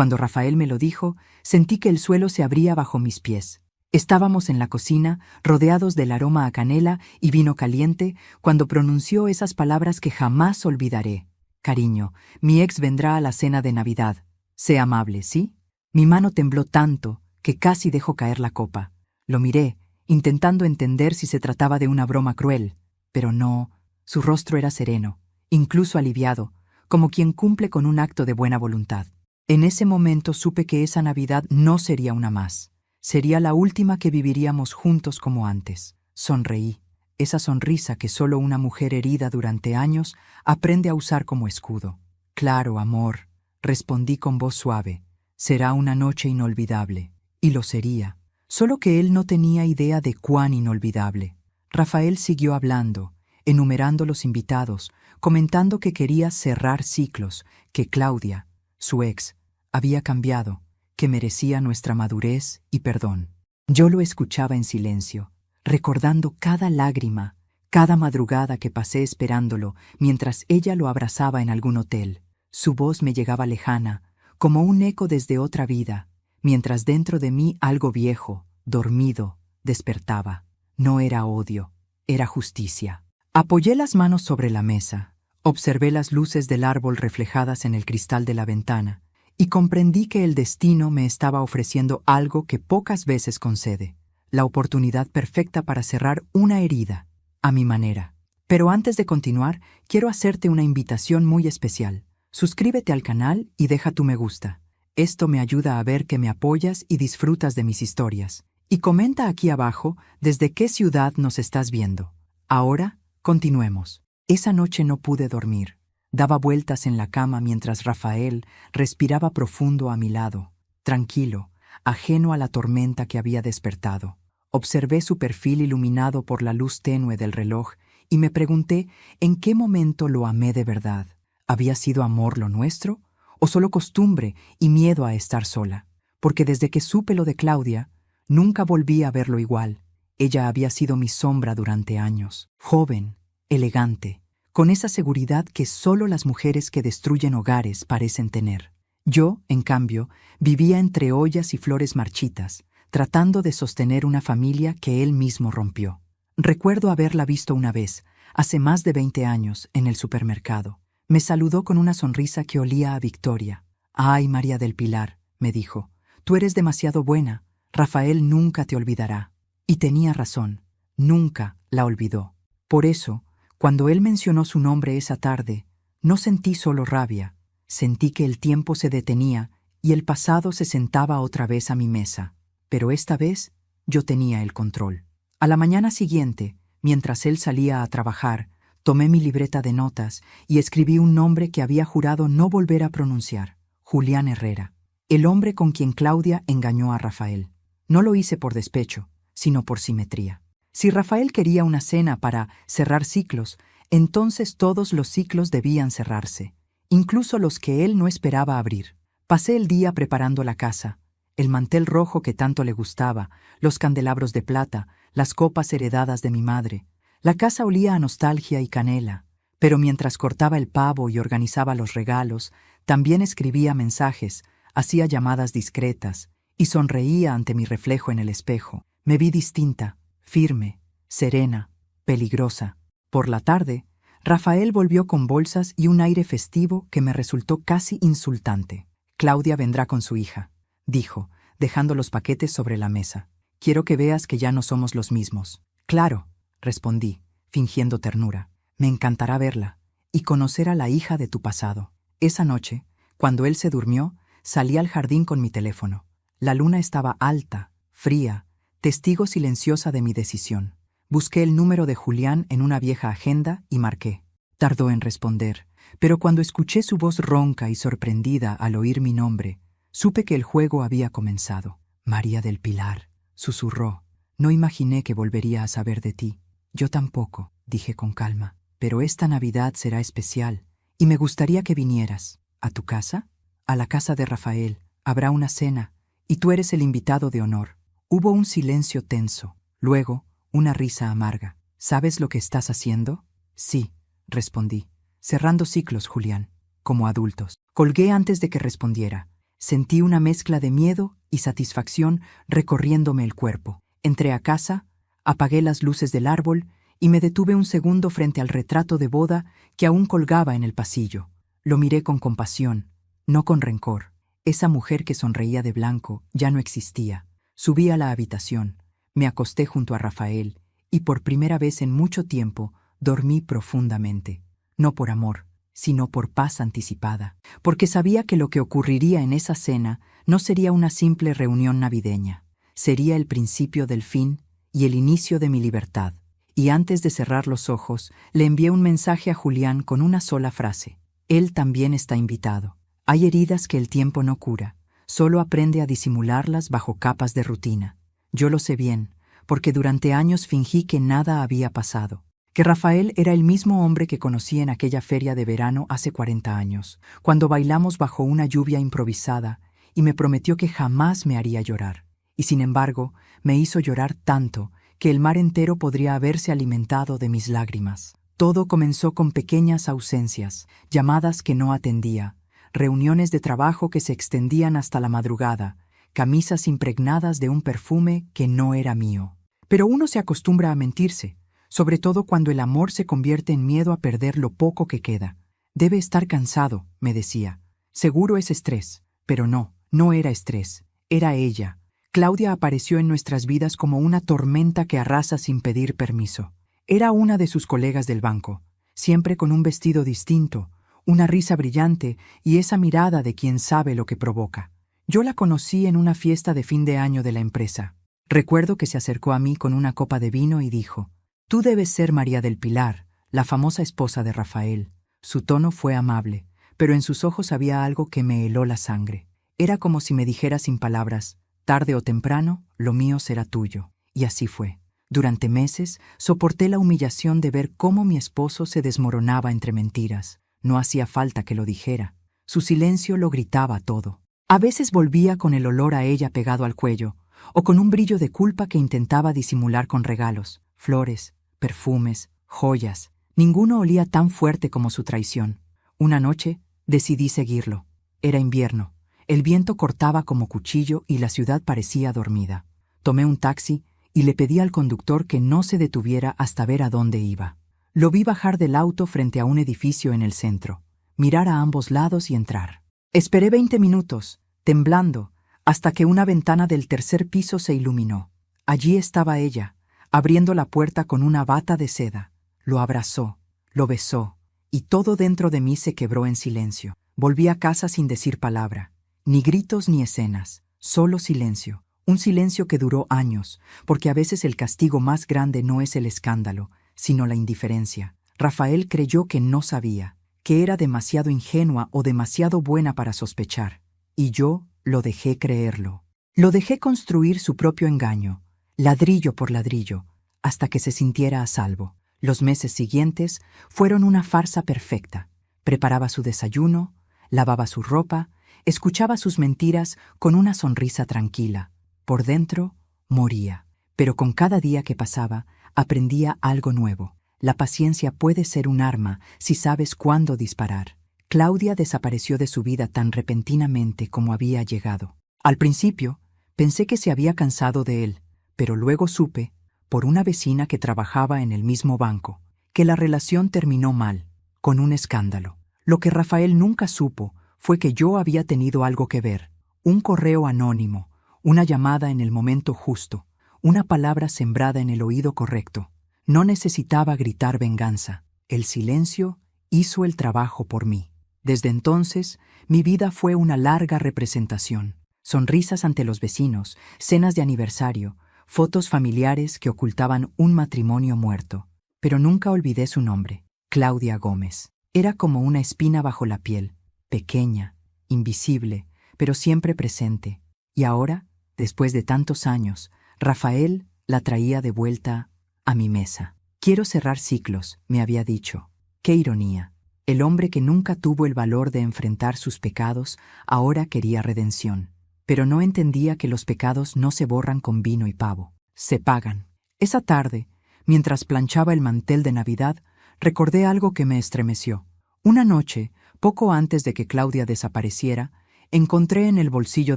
Cuando Rafael me lo dijo, sentí que el suelo se abría bajo mis pies. Estábamos en la cocina, rodeados del aroma a canela y vino caliente, cuando pronunció esas palabras que jamás olvidaré. Cariño, mi ex vendrá a la cena de Navidad. Sé amable, ¿sí? Mi mano tembló tanto que casi dejó caer la copa. Lo miré, intentando entender si se trataba de una broma cruel, pero no, su rostro era sereno, incluso aliviado, como quien cumple con un acto de buena voluntad. En ese momento supe que esa Navidad no sería una más. Sería la última que viviríamos juntos como antes. Sonreí, esa sonrisa que solo una mujer herida durante años aprende a usar como escudo. Claro, amor, respondí con voz suave. Será una noche inolvidable. Y lo sería, solo que él no tenía idea de cuán inolvidable. Rafael siguió hablando, enumerando los invitados, comentando que quería cerrar ciclos, que Claudia, su ex, había cambiado, que merecía nuestra madurez y perdón. Yo lo escuchaba en silencio, recordando cada lágrima, cada madrugada que pasé esperándolo mientras ella lo abrazaba en algún hotel. Su voz me llegaba lejana, como un eco desde otra vida, mientras dentro de mí algo viejo, dormido, despertaba. No era odio, era justicia. Apoyé las manos sobre la mesa, observé las luces del árbol reflejadas en el cristal de la ventana, y comprendí que el destino me estaba ofreciendo algo que pocas veces concede, la oportunidad perfecta para cerrar una herida, a mi manera. Pero antes de continuar, quiero hacerte una invitación muy especial. Suscríbete al canal y deja tu me gusta. Esto me ayuda a ver que me apoyas y disfrutas de mis historias. Y comenta aquí abajo desde qué ciudad nos estás viendo. Ahora, continuemos. Esa noche no pude dormir. Daba vueltas en la cama mientras Rafael respiraba profundo a mi lado, tranquilo, ajeno a la tormenta que había despertado. Observé su perfil iluminado por la luz tenue del reloj y me pregunté en qué momento lo amé de verdad. ¿Había sido amor lo nuestro? ¿O solo costumbre y miedo a estar sola? Porque desde que supe lo de Claudia, nunca volví a verlo igual. Ella había sido mi sombra durante años, joven, elegante, con esa seguridad que solo las mujeres que destruyen hogares parecen tener. Yo, en cambio, vivía entre ollas y flores marchitas, tratando de sostener una familia que él mismo rompió. Recuerdo haberla visto una vez, hace más de 20 años, en el supermercado. Me saludó con una sonrisa que olía a victoria. «Ay, María del Pilar», me dijo, «tú eres demasiado buena. Rafael nunca te olvidará». Y tenía razón, nunca la olvidó. Por eso, cuando él mencionó su nombre esa tarde, no sentí solo rabia, sentí que el tiempo se detenía y el pasado se sentaba otra vez a mi mesa. Pero esta vez yo tenía el control. A la mañana siguiente, mientras él salía a trabajar, tomé mi libreta de notas y escribí un nombre que había jurado no volver a pronunciar: Julián Herrera, el hombre con quien Claudia engañó a Rafael. No lo hice por despecho, sino por simetría. Si Rafael quería una cena para cerrar ciclos, entonces todos los ciclos debían cerrarse, incluso los que él no esperaba abrir. Pasé el día preparando la casa, el mantel rojo que tanto le gustaba, los candelabros de plata, las copas heredadas de mi madre. La casa olía a nostalgia y canela, pero mientras cortaba el pavo y organizaba los regalos, también escribía mensajes, hacía llamadas discretas y sonreía ante mi reflejo en el espejo. Me vi distinta, firme, serena, peligrosa. Por la tarde, Rafael volvió con bolsas y un aire festivo que me resultó casi insultante. «Claudia vendrá con su hija», dijo, dejando los paquetes sobre la mesa. «Quiero que veas que ya no somos los mismos». «Claro», respondí, fingiendo ternura. «Me encantará verla y conocer a la hija de tu pasado». Esa noche, cuando él se durmió, salí al jardín con mi teléfono. La luna estaba alta, fría, testigo silenciosa de mi decisión. Busqué el número de Julián en una vieja agenda y marqué. Tardó en responder, pero cuando escuché su voz ronca y sorprendida al oír mi nombre, supe que el juego había comenzado. «María del Pilar», susurró, «no imaginé que volvería a saber de ti». «Yo tampoco», dije con calma, «pero esta Navidad será especial y me gustaría que vinieras». «¿A tu casa?» «A la casa de Rafael. Habrá una cena y tú eres el invitado de honor». Hubo un silencio tenso, luego una risa amarga. «¿Sabes lo que estás haciendo?» «Sí», respondí. «Cerrando ciclos, Julián, como adultos». Colgué antes de que respondiera. Sentí una mezcla de miedo y satisfacción recorriéndome el cuerpo. Entré a casa, apagué las luces del árbol y me detuve un segundo frente al retrato de boda que aún colgaba en el pasillo. Lo miré con compasión, no con rencor. Esa mujer que sonreía de blanco ya no existía. Subí a la habitación, me acosté junto a Rafael y por primera vez en mucho tiempo dormí profundamente. No por amor, sino por paz anticipada, porque sabía que lo que ocurriría en esa cena no sería una simple reunión navideña, sería el principio del fin y el inicio de mi libertad. Y antes de cerrar los ojos, le envié un mensaje a Julián con una sola frase. Él también está invitado. Hay heridas que el tiempo no cura, solo aprende a disimularlas bajo capas de rutina. Yo lo sé bien, porque durante años fingí que nada había pasado, que Rafael era el mismo hombre que conocí en aquella feria de verano hace 40 años, cuando bailamos bajo una lluvia improvisada y me prometió que jamás me haría llorar. Y sin embargo, me hizo llorar tanto que el mar entero podría haberse alimentado de mis lágrimas. Todo comenzó con pequeñas ausencias, llamadas que no atendía, reuniones de trabajo que se extendían hasta la madrugada, camisas impregnadas de un perfume que no era mío. Pero uno se acostumbra a mentirse, sobre todo cuando el amor se convierte en miedo a perder lo poco que queda. Debe estar cansado, me decía. Seguro es estrés. Pero no, no era estrés. Era ella. Claudia apareció en nuestras vidas como una tormenta que arrasa sin pedir permiso. Era una de sus colegas del banco, siempre con un vestido distinto, una risa brillante y esa mirada de quien sabe lo que provoca. Yo la conocí en una fiesta de fin de año de la empresa. Recuerdo que se acercó a mí con una copa de vino y dijo: «Tú debes ser María del Pilar, la famosa esposa de Rafael». Su tono fue amable, pero en sus ojos había algo que me heló la sangre. Era como si me dijera sin palabras: «Tarde o temprano, lo mío será tuyo». Y así fue. Durante meses soporté la humillación de ver cómo mi esposo se desmoronaba entre mentiras. No hacía falta que lo dijera. Su silencio lo gritaba todo. A veces volvía con el olor a ella pegado al cuello, o con un brillo de culpa que intentaba disimular con regalos, flores, perfumes, joyas. Ninguno olía tan fuerte como su traición. Una noche decidí seguirlo. Era invierno. El viento cortaba como cuchillo y la ciudad parecía dormida. Tomé un taxi y le pedí al conductor que no se detuviera hasta ver a dónde iba. Lo vi bajar del auto frente a un edificio en el centro, mirar a ambos lados y entrar. Esperé 20 minutos, temblando, hasta que una ventana del tercer piso se iluminó. Allí estaba ella, abriendo la puerta con una bata de seda. Lo abrazó, lo besó, y todo dentro de mí se quebró en silencio. Volví a casa sin decir palabra, ni gritos ni escenas, solo silencio. Un silencio que duró años, porque a veces el castigo más grande no es el escándalo, sino la indiferencia. Rafael creyó que no sabía, que era demasiado ingenua o demasiado buena para sospechar, y yo lo dejé creerlo. Lo dejé construir su propio engaño, ladrillo por ladrillo, hasta que se sintiera a salvo. Los meses siguientes fueron una farsa perfecta. Preparaba su desayuno, lavaba su ropa, escuchaba sus mentiras con una sonrisa tranquila. Por dentro, moría. Pero con cada día que pasaba, aprendía algo nuevo. La paciencia puede ser un arma si sabes cuándo disparar. Claudia desapareció de su vida tan repentinamente como había llegado. Al principio, pensé que se había cansado de él, pero luego supe, por una vecina que trabajaba en el mismo banco, que la relación terminó mal, con un escándalo. Lo que Rafael nunca supo fue que yo había tenido algo que ver. Un correo anónimo, una llamada en el momento justo, una palabra sembrada en el oído correcto. No necesitaba gritar venganza. El silencio hizo el trabajo por mí. Desde entonces, mi vida fue una larga representación. Sonrisas ante los vecinos, cenas de aniversario, fotos familiares que ocultaban un matrimonio muerto. Pero nunca olvidé su nombre, Claudia Gómez. Era como una espina bajo la piel, pequeña, invisible, pero siempre presente. Y ahora, después de tantos años, Rafael la traía de vuelta a mi mesa. Quiero cerrar ciclos, me había dicho. ¡Qué ironía! El hombre que nunca tuvo el valor de enfrentar sus pecados ahora quería redención. Pero no entendía que los pecados no se borran con vino y pavo. Se pagan. Esa tarde, mientras planchaba el mantel de Navidad, recordé algo que me estremeció. Una noche, poco antes de que Claudia desapareciera, Encontré en el bolsillo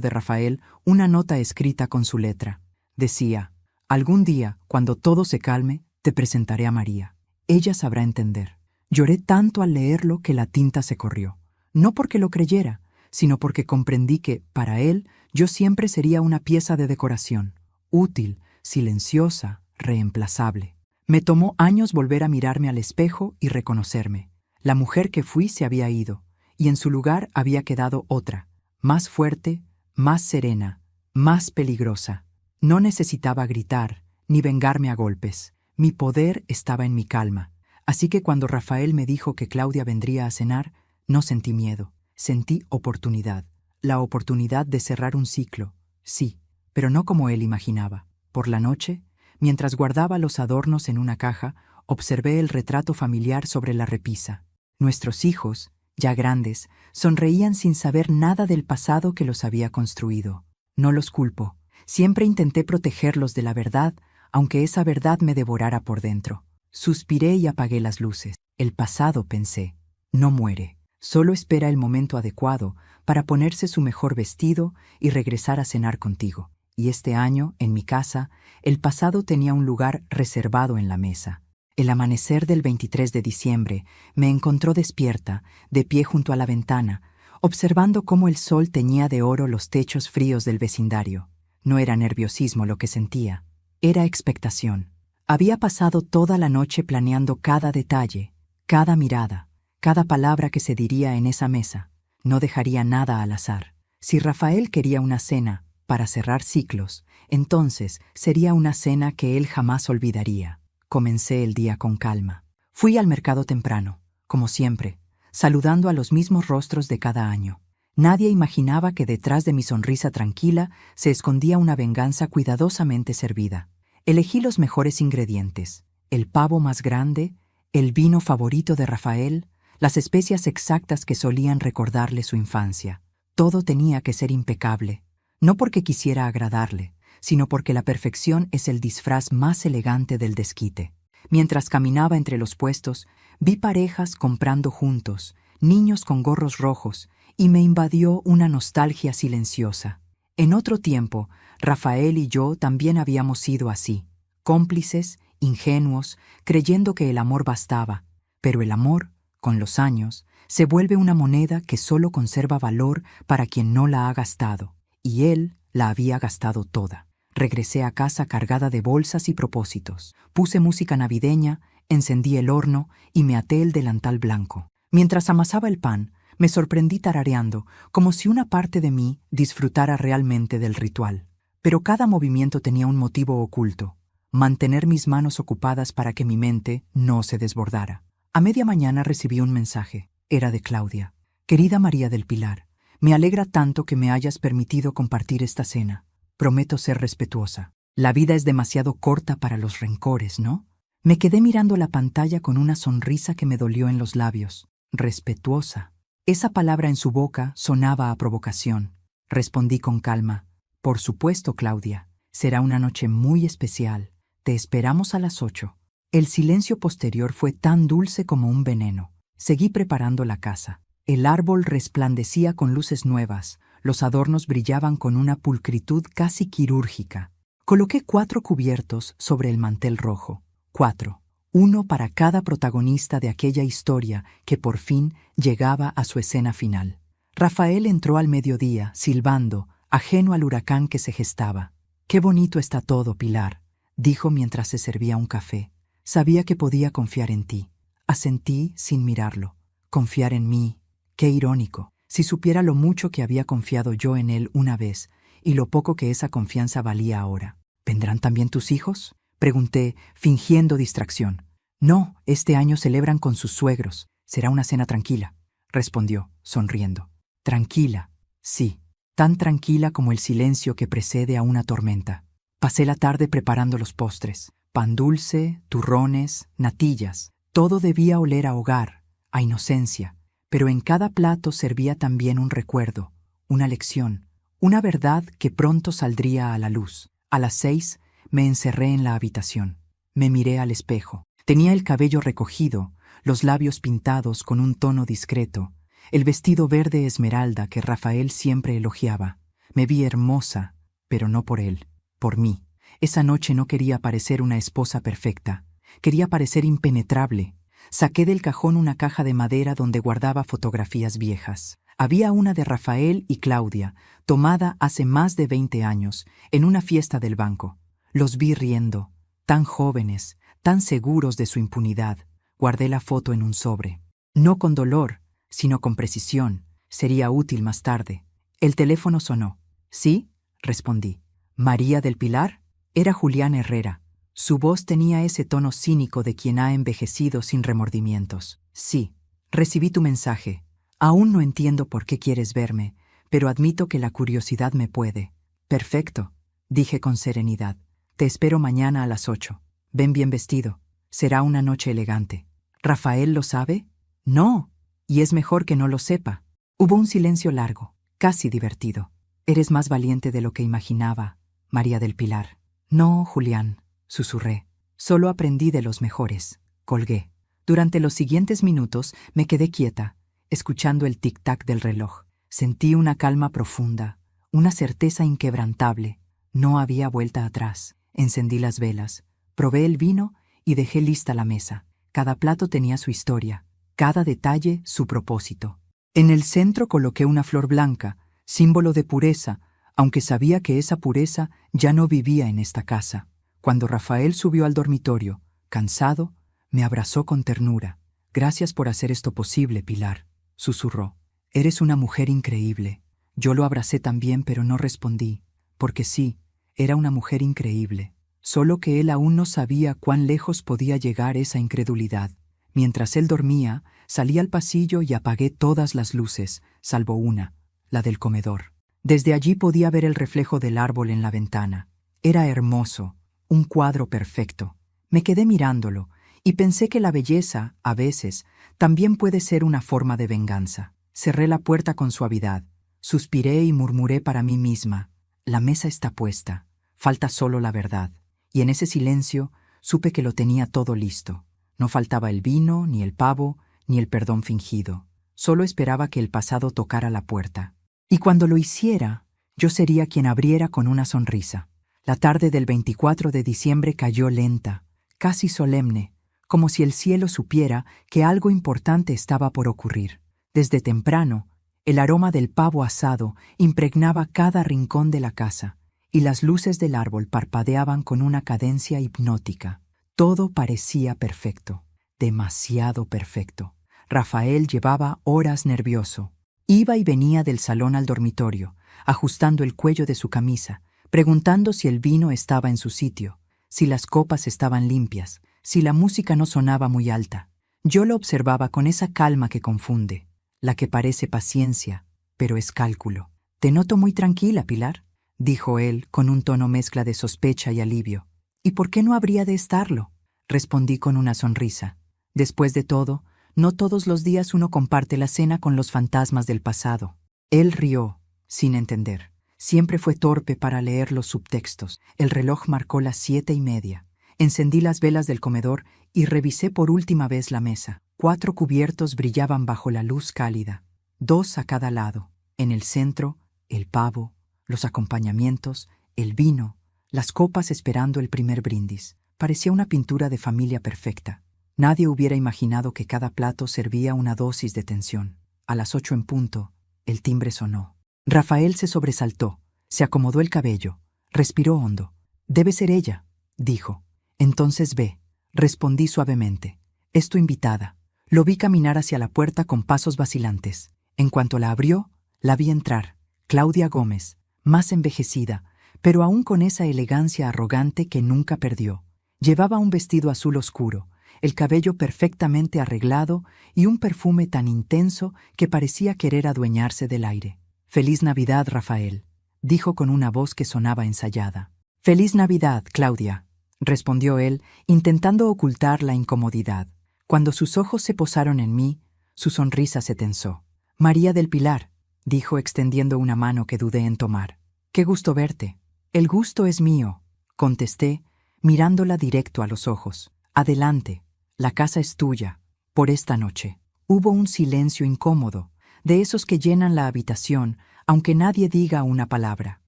de Rafael una nota escrita con su letra. Decía: «Algún día, cuando todo se calme, te presentaré a María. Ella sabrá entender». Lloré tanto al leerlo que la tinta se corrió. No porque lo creyera, sino porque comprendí que, para él, yo siempre sería una pieza de decoración, útil, silenciosa, reemplazable. Me tomó años volver a mirarme al espejo y reconocerme. La mujer que fui se había ido, y en su lugar había quedado otra, más fuerte, más serena, más peligrosa. No necesitaba gritar, ni vengarme a golpes. Mi poder estaba en mi calma. Así que cuando Rafael me dijo que Claudia vendría a cenar, no sentí miedo, sentí oportunidad. La oportunidad de cerrar un ciclo, sí, pero no como él imaginaba. Por la noche, mientras guardaba los adornos en una caja, observé el retrato familiar sobre la repisa. Nuestros hijos, ya grandes, sonreían sin saber nada del pasado que los había construido. No los culpo. Siempre intenté protegerlos de la verdad, aunque esa verdad me devorara por dentro. Suspiré y apagué las luces. El pasado, pensé, no muere. Solo espera el momento adecuado para ponerse su mejor vestido y regresar a cenar contigo. Y este año, en mi casa, el pasado tenía un lugar reservado en la mesa. El amanecer del 23 de diciembre me encontró despierta, de pie junto a la ventana, observando cómo el sol teñía de oro los techos fríos del vecindario. No era nerviosismo lo que sentía, era expectación. Había pasado toda la noche planeando cada detalle, cada mirada, cada palabra que se diría en esa mesa. No dejaría nada al azar. Si Rafael quería una cena para cerrar ciclos, entonces sería una cena que él jamás olvidaría. Comencé el día con calma. Fui al mercado temprano, como siempre, saludando a los mismos rostros de cada año. Nadie imaginaba que detrás de mi sonrisa tranquila se escondía una venganza cuidadosamente servida. Elegí los mejores ingredientes, el pavo más grande, el vino favorito de Rafael, las especias exactas que solían recordarle su infancia. Todo tenía que ser impecable, no porque quisiera agradarle, sino porque la perfección es el disfraz más elegante del desquite. Mientras caminaba entre los puestos, vi parejas comprando juntos, niños con gorros rojos, y me invadió una nostalgia silenciosa. En otro tiempo, Rafael y yo también habíamos sido así, cómplices, ingenuos, creyendo que el amor bastaba. Pero el amor, con los años, se vuelve una moneda que solo conserva valor para quien no la ha gastado. Y él la había gastado toda. Regresé a casa cargada de bolsas y propósitos. Puse música navideña, encendí el horno y me até el delantal blanco. Mientras amasaba el pan, me sorprendí tarareando, como si una parte de mí disfrutara realmente del ritual. Pero cada movimiento tenía un motivo oculto: mantener mis manos ocupadas para que mi mente no se desbordara. A media mañana recibí un mensaje. Era de Claudia. «Querida María del Pilar, me alegra tanto que me hayas permitido compartir esta cena. Prometo ser respetuosa. La vida es demasiado corta para los rencores, ¿no?» Me quedé mirando la pantalla con una sonrisa que me dolió en los labios. Respetuosa. Esa palabra en su boca sonaba a provocación. Respondí con calma: «Por supuesto, Claudia. Será una noche muy especial. Te esperamos a las 8». El silencio posterior fue tan dulce como un veneno. Seguí preparando la casa. El árbol resplandecía con luces nuevas. Los adornos brillaban con una pulcritud casi quirúrgica. Coloqué 4 cubiertos sobre el mantel rojo. 4. Uno para cada protagonista de aquella historia que por fin llegaba a su escena final. Rafael entró al mediodía, silbando, ajeno al huracán que se gestaba. «Qué bonito está todo, Pilar», dijo mientras se servía un café. «Sabía que podía confiar en ti». Asentí sin mirarlo. Confiar en mí. Qué irónico. Si supiera lo mucho que había confiado yo en él una vez y lo poco que esa confianza valía ahora. «¿Vendrán también tus hijos?», pregunté, fingiendo distracción. «No, este año celebran con sus suegros. Será una cena tranquila», respondió, sonriendo. «Tranquila, sí, tan tranquila como el silencio que precede a una tormenta». Pasé la tarde preparando los postres. Pan dulce, turrones, natillas. Todo debía oler a hogar, a inocencia, pero en cada plato servía también un recuerdo, una lección, una verdad que pronto saldría a la luz. A las 6 me encerré en la habitación. Me miré al espejo. Tenía el cabello recogido, los labios pintados con un tono discreto, el vestido verde esmeralda que Rafael siempre elogiaba. Me vi hermosa, pero no por él, por mí. Esa noche no quería parecer una esposa perfecta, quería parecer impenetrable. Saqué del cajón una caja de madera donde guardaba fotografías viejas. Había una de Rafael y Claudia, tomada hace más de 20 años, en una fiesta del banco. Los vi riendo, tan jóvenes, tan seguros de su impunidad. Guardé la foto en un sobre. No con dolor, sino con precisión. Sería útil más tarde. El teléfono sonó. «¿Sí?», respondí. «¿María del Pilar?». Era Julián Herrera. Su voz tenía ese tono cínico de quien ha envejecido sin remordimientos. «Sí, recibí tu mensaje. Aún no entiendo por qué quieres verme, pero admito que la curiosidad me puede». «Perfecto», dije con serenidad. «Te espero mañana a las 8. Ven bien vestido. Será una noche elegante». «¿Rafael lo sabe?». «No, y es mejor que no lo sepa». Hubo un silencio largo, casi divertido. «Eres más valiente de lo que imaginaba, María del Pilar». «No, Julián», susurré. «Solo aprendí de los mejores». Colgué. Durante los siguientes minutos me quedé quieta, escuchando el tic-tac del reloj. Sentí una calma profunda, una certeza inquebrantable. No había vuelta atrás. Encendí las velas, probé el vino y dejé lista la mesa. Cada plato tenía su historia, cada detalle su propósito. En el centro coloqué una flor blanca, símbolo de pureza, aunque sabía que esa pureza ya no vivía en esta casa. Cuando Rafael subió al dormitorio, cansado, me abrazó con ternura. «Gracias por hacer esto posible, Pilar», susurró. «Eres una mujer increíble». Yo lo abracé también, pero no respondí, porque sí, era una mujer increíble. Solo que él aún no sabía cuán lejos podía llegar esa incredulidad. Mientras él dormía, salí al pasillo y apagué todas las luces, salvo una, la del comedor. Desde allí podía ver el reflejo del árbol en la ventana. Era hermoso, un cuadro perfecto. Me quedé mirándolo y pensé que la belleza, a veces, también puede ser una forma de venganza. Cerré la puerta con suavidad, suspiré y murmuré para mí misma: «La mesa está puesta, falta solo la verdad». Y en ese silencio supe que lo tenía todo listo. No faltaba el vino, ni el pavo, ni el perdón fingido. Solo esperaba que el pasado tocara la puerta. Y cuando lo hiciera, yo sería quien abriera con una sonrisa. La tarde del 24 de diciembre cayó lenta, casi solemne, como si el cielo supiera que algo importante estaba por ocurrir. Desde temprano, el aroma del pavo asado impregnaba cada rincón de la casa, y las luces del árbol parpadeaban con una cadencia hipnótica. Todo parecía perfecto, demasiado perfecto. Rafael llevaba horas nervioso. Iba y venía del salón al dormitorio, ajustando el cuello de su camisa, preguntando si el vino estaba en su sitio, si las copas estaban limpias, si la música no sonaba muy alta. Yo lo observaba con esa calma que confunde, la que parece paciencia, pero es cálculo. «Te noto muy tranquila, Pilar», dijo él con un tono mezcla de sospecha y alivio. «¿Y por qué no habría de estarlo?», respondí con una sonrisa. Después de todo, no todos los días uno comparte la cena con los fantasmas del pasado. Él rió, sin entender. Siempre fue torpe para leer los subtextos. El reloj marcó las 7:30. Encendí las velas del comedor y revisé por última vez la mesa. 4 cubiertos brillaban bajo la luz cálida, 2 a cada lado. En el centro, el pavo, los acompañamientos, el vino, las copas esperando el primer brindis. Parecía una pintura de familia perfecta. Nadie hubiera imaginado que cada plato servía una dosis de tensión. A las 8 en punto, el timbre sonó. Rafael se sobresaltó, se acomodó el cabello, respiró hondo. «Debe ser ella», dijo. «Entonces ve», respondí suavemente. «Es tu invitada». Lo vi caminar hacia la puerta con pasos vacilantes. En cuanto la abrió, la vi entrar. Claudia Gómez, más envejecida, pero aún con esa elegancia arrogante que nunca perdió. Llevaba un vestido azul oscuro, el cabello perfectamente arreglado y un perfume tan intenso que parecía querer adueñarse del aire. «Feliz Navidad, Rafael», dijo con una voz que sonaba ensayada. «Feliz Navidad, Claudia», respondió él, intentando ocultar la incomodidad. Cuando sus ojos se posaron en mí, su sonrisa se tensó. «María del Pilar», dijo extendiendo una mano que dudé en tomar. «Qué gusto verte». «El gusto es mío», contesté, mirándola directo a los ojos. «Adelante, la casa es tuya, por esta noche». Hubo un silencio incómodo. de esos que llenan la habitación, aunque nadie diga una palabra.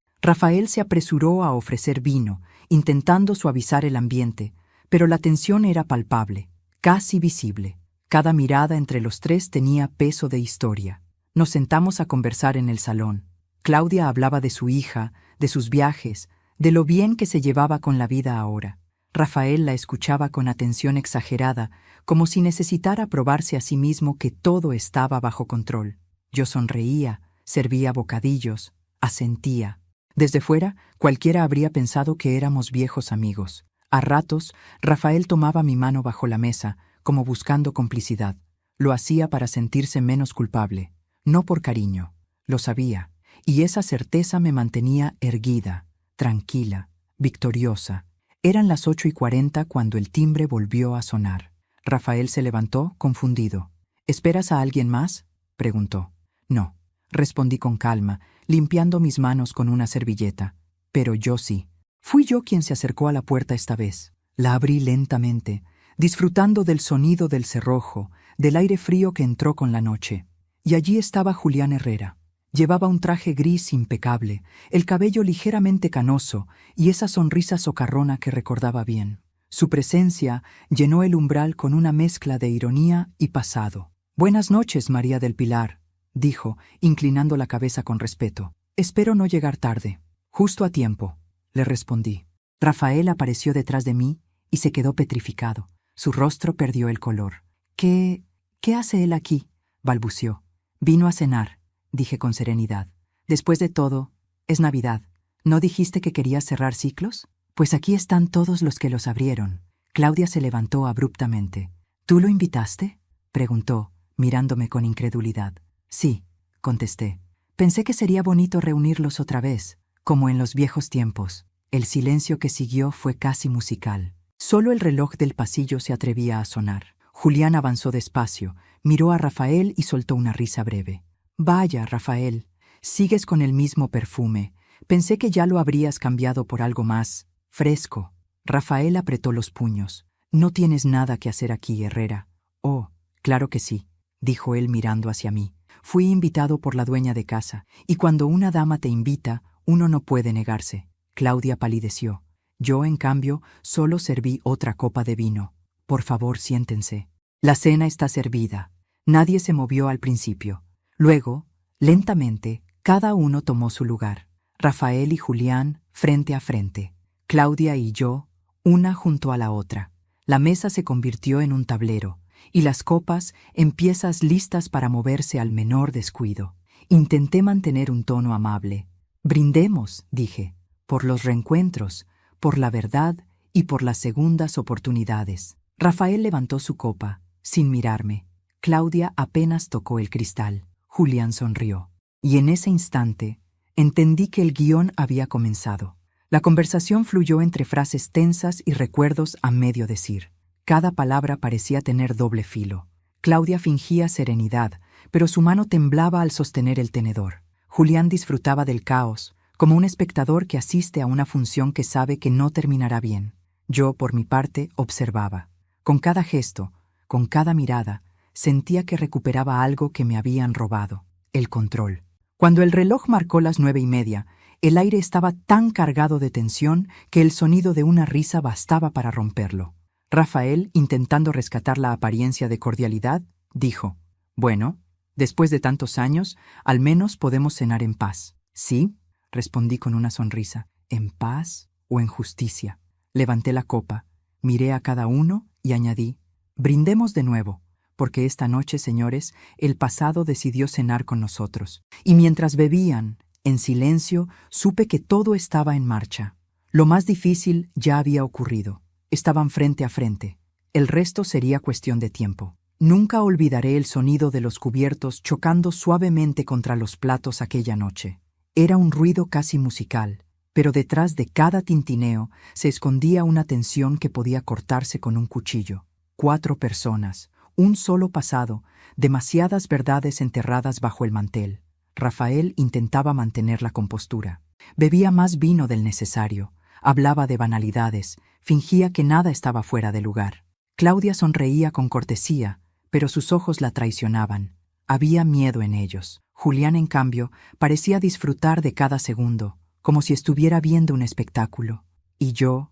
Rafael se apresuró a ofrecer vino, intentando suavizar el ambiente, pero la tensión era palpable, casi visible. Cada mirada entre los tres tenía peso de historia. Nos sentamos a conversar en el salón. Claudia hablaba de su hija, de sus viajes, de lo bien que se llevaba con la vida ahora. Rafael la escuchaba con atención exagerada, como si necesitara probarse a sí mismo que todo estaba bajo control. Yo sonreía, servía bocadillos, asentía. Desde fuera, cualquiera habría pensado que éramos viejos amigos. A ratos, Rafael tomaba mi mano bajo la mesa, como buscando complicidad. Lo hacía para sentirse menos culpable, no por cariño. Lo sabía, y esa certeza me mantenía erguida, tranquila, victoriosa. Eran las 8:40 cuando el timbre volvió a sonar. Rafael se levantó, confundido. ¿Esperas a alguien más?, preguntó. No, respondí con calma, limpiando mis manos con una servilleta. Pero yo sí. Fui yo quien se acercó a la puerta esta vez. La abrí lentamente, disfrutando del sonido del cerrojo, del aire frío que entró con la noche. Y allí estaba Julián Herrera. Llevaba un traje gris impecable, el cabello ligeramente canoso y esa sonrisa socarrona que recordaba bien. Su presencia llenó el umbral con una mezcla de ironía y pasado. «Buenas noches, María del Pilar», dijo, inclinando la cabeza con respeto. «Espero no llegar tarde». «Justo a tiempo», le respondí. Rafael apareció detrás de mí y se quedó petrificado. Su rostro perdió el color. ¿Qué hace él aquí?», balbuceó. «Vino a cenar», dije con serenidad. «Después de todo, es Navidad. ¿No dijiste que querías cerrar ciclos? Pues aquí están todos los que los abrieron». Claudia se levantó abruptamente. «¿Tú lo invitaste?», preguntó, mirándome con incredulidad. «Sí», contesté. «Pensé que sería bonito reunirlos otra vez, como en los viejos tiempos». El silencio que siguió fue casi musical. Solo el reloj del pasillo se atrevía a sonar. Julián avanzó despacio, miró a Rafael y soltó una risa breve. «Vaya, Rafael, sigues con el mismo perfume. Pensé que ya lo habrías cambiado por algo más fresco». Rafael apretó los puños. «No tienes nada que hacer aquí, Herrera». «Oh, claro que sí», dijo él mirando hacia mí. «Fui invitado por la dueña de casa, y cuando una dama te invita, uno no puede negarse». Claudia palideció. Yo, en cambio, solo serví otra copa de vino. «Por favor, siéntense. La cena está servida». Nadie se movió al principio. Luego, lentamente, cada uno tomó su lugar. Rafael y Julián frente a frente. Claudia y yo, una junto a la otra. La mesa se convirtió en un tablero, y las copas en piezas listas para moverse al menor descuido. Intenté mantener un tono amable. «Brindemos», dije, «por los reencuentros, por la verdad y por las segundas oportunidades». Rafael levantó su copa, sin mirarme. Claudia apenas tocó el cristal. Julián sonrió. Y en ese instante, entendí que el guión había comenzado. La conversación fluyó entre frases tensas y recuerdos a medio decir. Cada palabra parecía tener doble filo. Claudia fingía serenidad, pero su mano temblaba al sostener el tenedor. Julián disfrutaba del caos, como un espectador que asiste a una función que sabe que no terminará bien. Yo, por mi parte, observaba. Con cada gesto, con cada mirada, sentía que recuperaba algo que me habían robado, el control. Cuando el reloj marcó las 9:30, el aire estaba tan cargado de tensión que el sonido de una risa bastaba para romperlo. Rafael, intentando rescatar la apariencia de cordialidad, dijo: «Bueno, después de tantos años, al menos podemos cenar en paz». «Sí», respondí con una sonrisa. «¿En paz o en justicia?». Levanté la copa, miré a cada uno y añadí: «Brindemos de nuevo, porque esta noche, señores, el pasado decidió cenar con nosotros». Y mientras bebían, en silencio, supe que todo estaba en marcha. Lo más difícil ya había ocurrido. Estaban frente a frente. El resto sería cuestión de tiempo. Nunca olvidaré el sonido de los cubiertos chocando suavemente contra los platos aquella noche. Era un ruido casi musical, pero detrás de cada tintineo se escondía una tensión que podía cortarse con un cuchillo. 4 personas, un solo pasado, demasiadas verdades enterradas bajo el mantel. Rafael intentaba mantener la compostura. Bebía más vino del necesario, hablaba de banalidades, fingía que nada estaba fuera de lugar. Claudia sonreía con cortesía, pero sus ojos la traicionaban. Había miedo en ellos. Julián, en cambio, parecía disfrutar de cada segundo, como si estuviera viendo un espectáculo. Y yo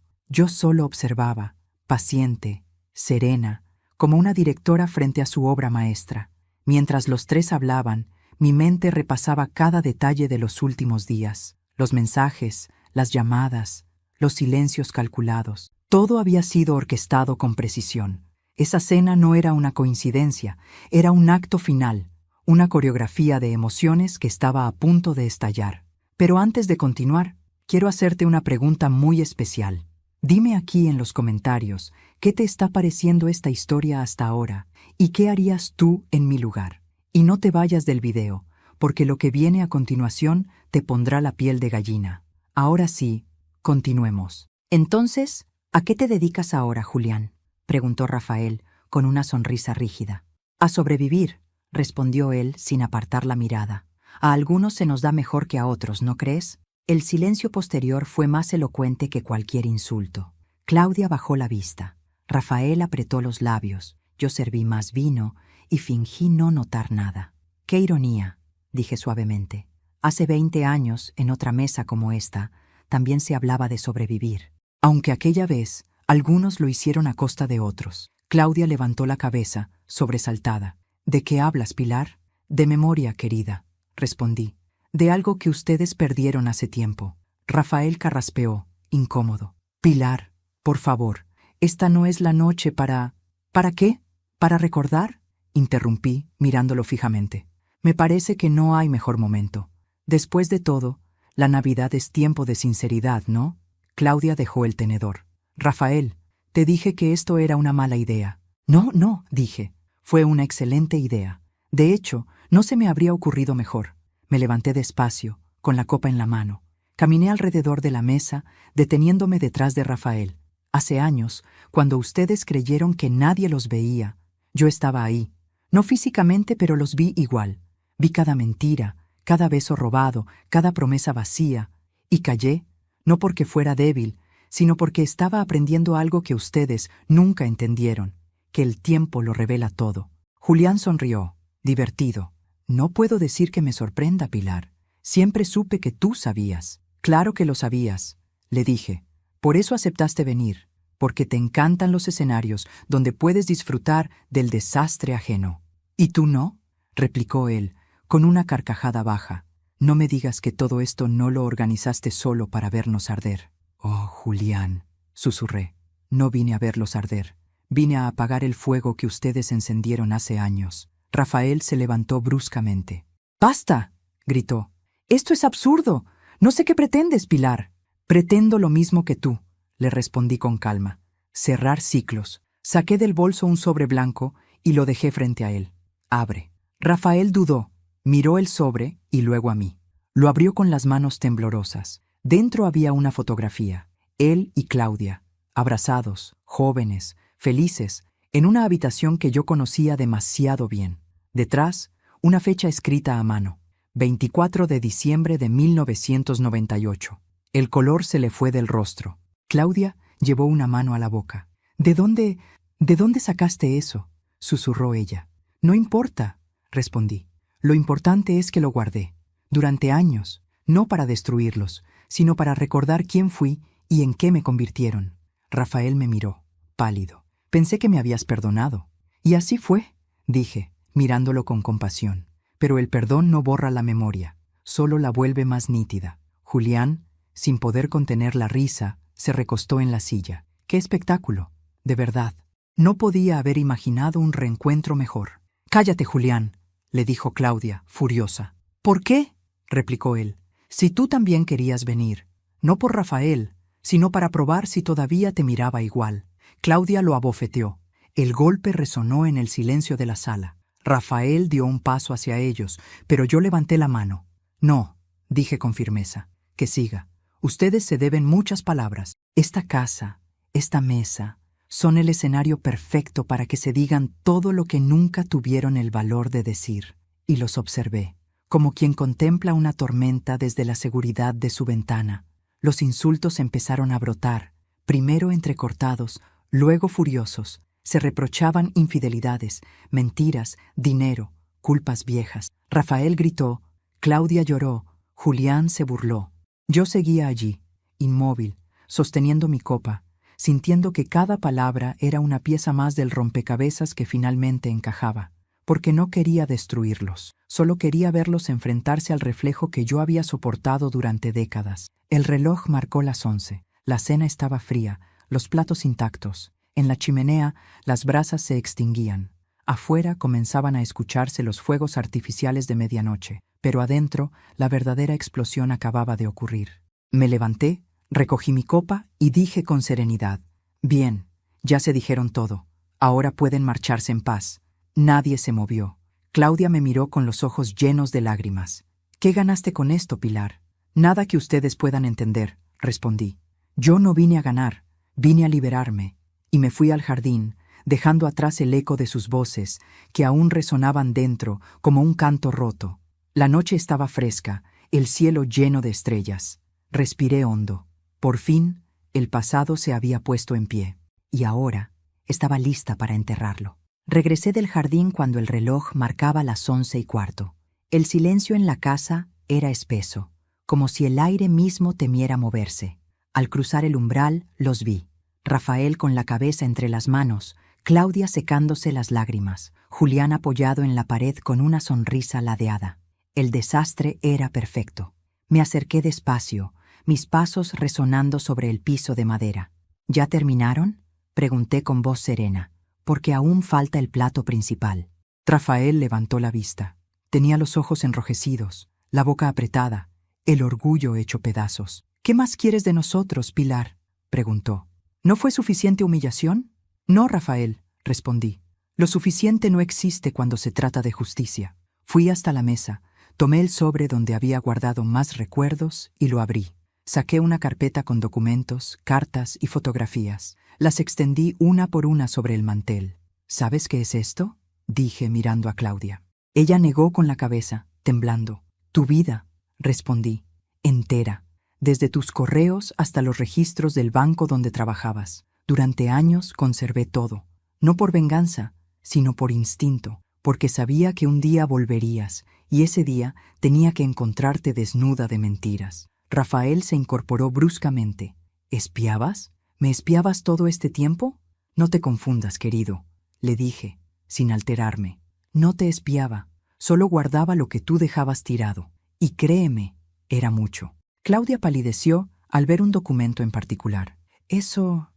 solo observaba, paciente, serena, como una directora frente a su obra maestra. Mientras los tres hablaban, mi mente repasaba cada detalle de los últimos días, los mensajes, las llamadas, los silencios calculados. Todo había sido orquestado con precisión. Esa cena no era una coincidencia, era un acto final, una coreografía de emociones que estaba a punto de estallar. Pero antes de continuar, quiero hacerte una pregunta muy especial. Dime aquí en los comentarios qué te está pareciendo esta historia hasta ahora y qué harías tú en mi lugar. Y no te vayas del video, porque lo que viene a continuación te pondrá la piel de gallina. Ahora sí, continuemos. Entonces, ¿a qué te dedicas ahora, Julián?, preguntó Rafael con una sonrisa rígida. A sobrevivir, respondió él sin apartar la mirada. A algunos se nos da mejor que a otros, ¿no crees? El silencio posterior fue más elocuente que cualquier insulto. Claudia bajó la vista. Rafael apretó los labios. Yo serví más vino y fingí no notar nada. ¡Qué ironía!, dije suavemente. Hace 20 años, en otra mesa como esta, también se hablaba de sobrevivir. Aunque aquella vez, algunos lo hicieron a costa de otros. Claudia levantó la cabeza, sobresaltada. ¿De qué hablas, Pilar? De memoria, querida, respondí. De algo que ustedes perdieron hace tiempo. Rafael carraspeó, incómodo. Pilar, por favor, esta no es la noche para... ¿Para qué? ¿Para recordar? Interrumpí, mirándolo fijamente. Me parece que no hay mejor momento. Después de todo, la Navidad es tiempo de sinceridad, ¿no? Claudia dejó el tenedor. Rafael, te dije que esto era una mala idea. No, dije. Fue una excelente idea. De hecho, no se me habría ocurrido mejor. Me levanté despacio, con la copa en la mano. Caminé alrededor de la mesa, deteniéndome detrás de Rafael. Hace años, cuando ustedes creyeron que nadie los veía, yo estaba ahí. No físicamente, pero los vi igual. Vi cada mentira, cada beso robado, cada promesa vacía. Y callé, no porque fuera débil, sino porque estaba aprendiendo algo que ustedes nunca entendieron, que el tiempo lo revela todo. Julián sonrió, divertido. No puedo decir que me sorprenda, Pilar. Siempre supe que tú sabías. Claro que lo sabías, le dije. Por eso aceptaste venir, porque te encantan los escenarios donde puedes disfrutar del desastre ajeno. ¿Y tú no?, replicó él, con una carcajada baja. No me digas que todo esto no lo organizaste solo para vernos arder. Oh, Julián, susurré. No vine a verlos arder. Vine a apagar el fuego que ustedes encendieron hace años. Rafael se levantó bruscamente. ¡Basta!, gritó. ¡Esto es absurdo! No sé qué pretendes, Pilar. Pretendo lo mismo que tú, le respondí con calma. Cerrar ciclos. Saqué del bolso un sobre blanco y lo dejé frente a él. Abre. Rafael dudó, miró el sobre y luego a mí. Lo abrió con las manos temblorosas. Dentro había una fotografía. Él y Claudia, abrazados, jóvenes, felices, en una habitación que yo conocía demasiado bien. Detrás, una fecha escrita a mano. 24 de diciembre de 1998. El color se le fue del rostro. Claudia llevó una mano a la boca. ¿De dónde sacaste eso?, susurró ella. No importa, respondí. Lo importante es que lo guardé. Durante años, no para destruirlos, sino para recordar quién fui y en qué me convirtieron. Rafael me miró, pálido. Pensé que me habías perdonado. Y así fue, dije, mirándolo con compasión. Pero el perdón no borra la memoria, solo la vuelve más nítida. Julián, sin poder contener la risa, se recostó en la silla. ¡Qué espectáculo! De verdad, no podía haber imaginado un reencuentro mejor. «Cállate, Julián», le dijo Claudia, furiosa. «¿Por qué?», replicó él. «Si tú también querías venir, no por Rafael, sino para probar si todavía te miraba igual». Claudia lo abofeteó. El golpe resonó en el silencio de la sala. Rafael dio un paso hacia ellos, pero yo levanté la mano. «No», dije con firmeza, «que siga. Ustedes se deben muchas palabras. Esta casa, esta mesa, son el escenario perfecto para que se digan todo lo que nunca tuvieron el valor de decir». Y los observé, como quien contempla una tormenta desde la seguridad de su ventana. Los insultos empezaron a brotar, primero entrecortados, luego furiosos. Se reprochaban infidelidades, mentiras, dinero, culpas viejas. Rafael gritó, Claudia lloró, Julián se burló. Yo seguía allí, inmóvil, sosteniendo mi copa, sintiendo que cada palabra era una pieza más del rompecabezas que finalmente encajaba, porque no quería destruirlos, solo quería verlos enfrentarse al reflejo que yo había soportado durante décadas. El reloj marcó las 11, la cena estaba fría, los platos intactos. En la chimenea las brasas se extinguían. Afuera comenzaban a escucharse los fuegos artificiales de medianoche, pero adentro la verdadera explosión acababa de ocurrir. Me levanté, recogí mi copa y dije con serenidad, bien, ya se dijeron todo, ahora pueden marcharse en paz. Nadie se movió. Claudia me miró con los ojos llenos de lágrimas. ¿Qué ganaste con esto, Pilar? Nada que ustedes puedan entender, respondí. Yo no vine a ganar, vine a liberarme. Y me fui al jardín, dejando atrás el eco de sus voces, que aún resonaban dentro como un canto roto. La noche estaba fresca, el cielo lleno de estrellas. Respiré hondo. Por fin, el pasado se había puesto en pie. Y ahora estaba lista para enterrarlo. Regresé del jardín cuando el reloj marcaba las 11:15. El silencio en la casa era espeso, como si el aire mismo temiera moverse. Al cruzar el umbral, los vi. Rafael con la cabeza entre las manos, Claudia secándose las lágrimas, Julián apoyado en la pared con una sonrisa ladeada. El desastre era perfecto. Me acerqué despacio, mis pasos resonando sobre el piso de madera. ¿Ya terminaron?, pregunté con voz serena, porque aún falta el plato principal. Rafael levantó la vista. Tenía los ojos enrojecidos, la boca apretada, el orgullo hecho pedazos. ¿Qué más quieres de nosotros, Pilar?, preguntó. ¿No fue suficiente humillación? No, Rafael, respondí. Lo suficiente no existe cuando se trata de justicia. Fui hasta la mesa, tomé el sobre donde había guardado más recuerdos y lo abrí. Saqué una carpeta con documentos, cartas y fotografías. Las extendí una por una sobre el mantel. ¿Sabes qué es esto?, dije mirando a Claudia. Ella negó con la cabeza, temblando. Tu vida, respondí, entera, desde tus correos hasta los registros del banco donde trabajabas. Durante años conservé todo, no por venganza, sino por instinto, porque sabía que un día volverías, y ese día tenía que encontrarte desnuda de mentiras. Rafael se incorporó bruscamente. ¿Espiabas? ¿Me espiabas todo este tiempo? No te confundas, querido, le dije, sin alterarme. No te espiaba, solo guardaba lo que tú dejabas tirado. Y créeme, era mucho. Claudia palideció al ver un documento en particular. Eso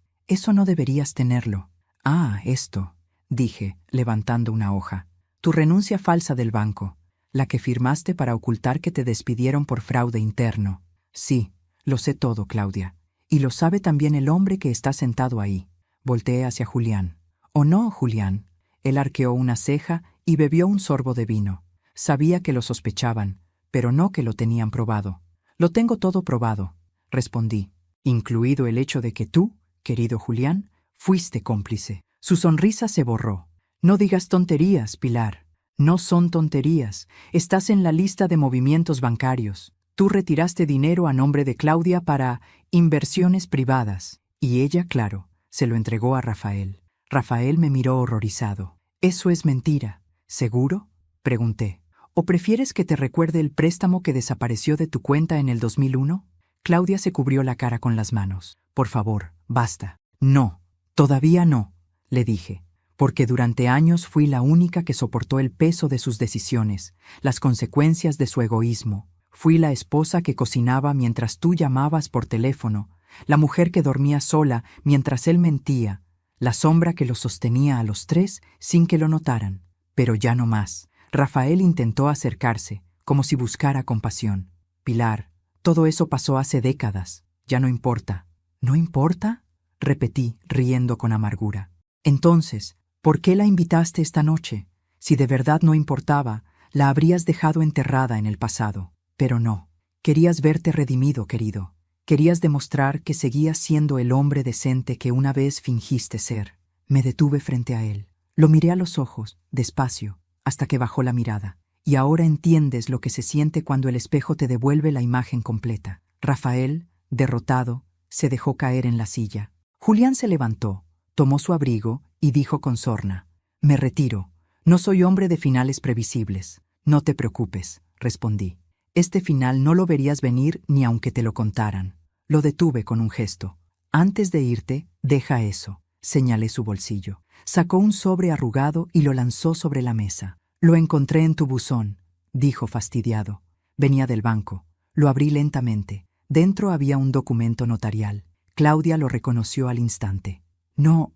no deberías tenerlo. Ah, esto, dije, levantando una hoja. Tu renuncia falsa del banco, la que firmaste para ocultar que te despidieron por fraude interno. Sí, lo sé todo, Claudia. Y lo sabe también el hombre que está sentado ahí. Volteé hacia Julián. ¿O no, Julián? Él arqueó una ceja y bebió un sorbo de vino. Sabía que lo sospechaban, pero no que lo tenían probado. Lo tengo todo probado, respondí, incluido el hecho de que tú, querido Julián, fuiste cómplice. Su sonrisa se borró. No digas tonterías, Pilar. No son tonterías. Estás en la lista de movimientos bancarios. Tú retiraste dinero a nombre de Claudia para inversiones privadas. Y ella, claro, se lo entregó a Rafael. Rafael me miró horrorizado. «Eso es mentira. ¿Seguro?», pregunté. «¿O prefieres que te recuerde el préstamo que desapareció de tu cuenta en el 2001? Claudia se cubrió la cara con las manos. «Por favor, basta». «No, todavía no», le dije, porque durante años fui la única que soportó el peso de sus decisiones, las consecuencias de su egoísmo. Fui la esposa que cocinaba mientras tú llamabas por teléfono, la mujer que dormía sola mientras él mentía, la sombra que los sostenía a los tres sin que lo notaran. Pero ya no más. Rafael intentó acercarse, como si buscara compasión. «Pilar, todo eso pasó hace décadas. Ya no importa». «¿No importa?», repetí, riendo con amargura. «Entonces, ¿por qué la invitaste esta noche? Si de verdad no importaba, la habrías dejado enterrada en el pasado». «Pero no. Querías verte redimido, querido. Querías demostrar que seguías siendo el hombre decente que una vez fingiste ser». Me detuve frente a él. Lo miré a los ojos, despacio, hasta que bajó la mirada. «Y ahora entiendes lo que se siente cuando el espejo te devuelve la imagen completa». Rafael, derrotado, se dejó caer en la silla. Julián se levantó, tomó su abrigo y dijo con sorna: «Me retiro. No soy hombre de finales previsibles. No te preocupes, respondí. Este final no lo verías venir ni aunque te lo contaran. Lo detuve con un gesto. Antes de irte, deja eso. Señalé su bolsillo. Sacó un sobre arrugado y lo lanzó sobre la mesa. Lo encontré en tu buzón, dijo fastidiado. Venía del banco. Lo abrí lentamente. Dentro había un documento notarial. Claudia lo reconoció al instante. No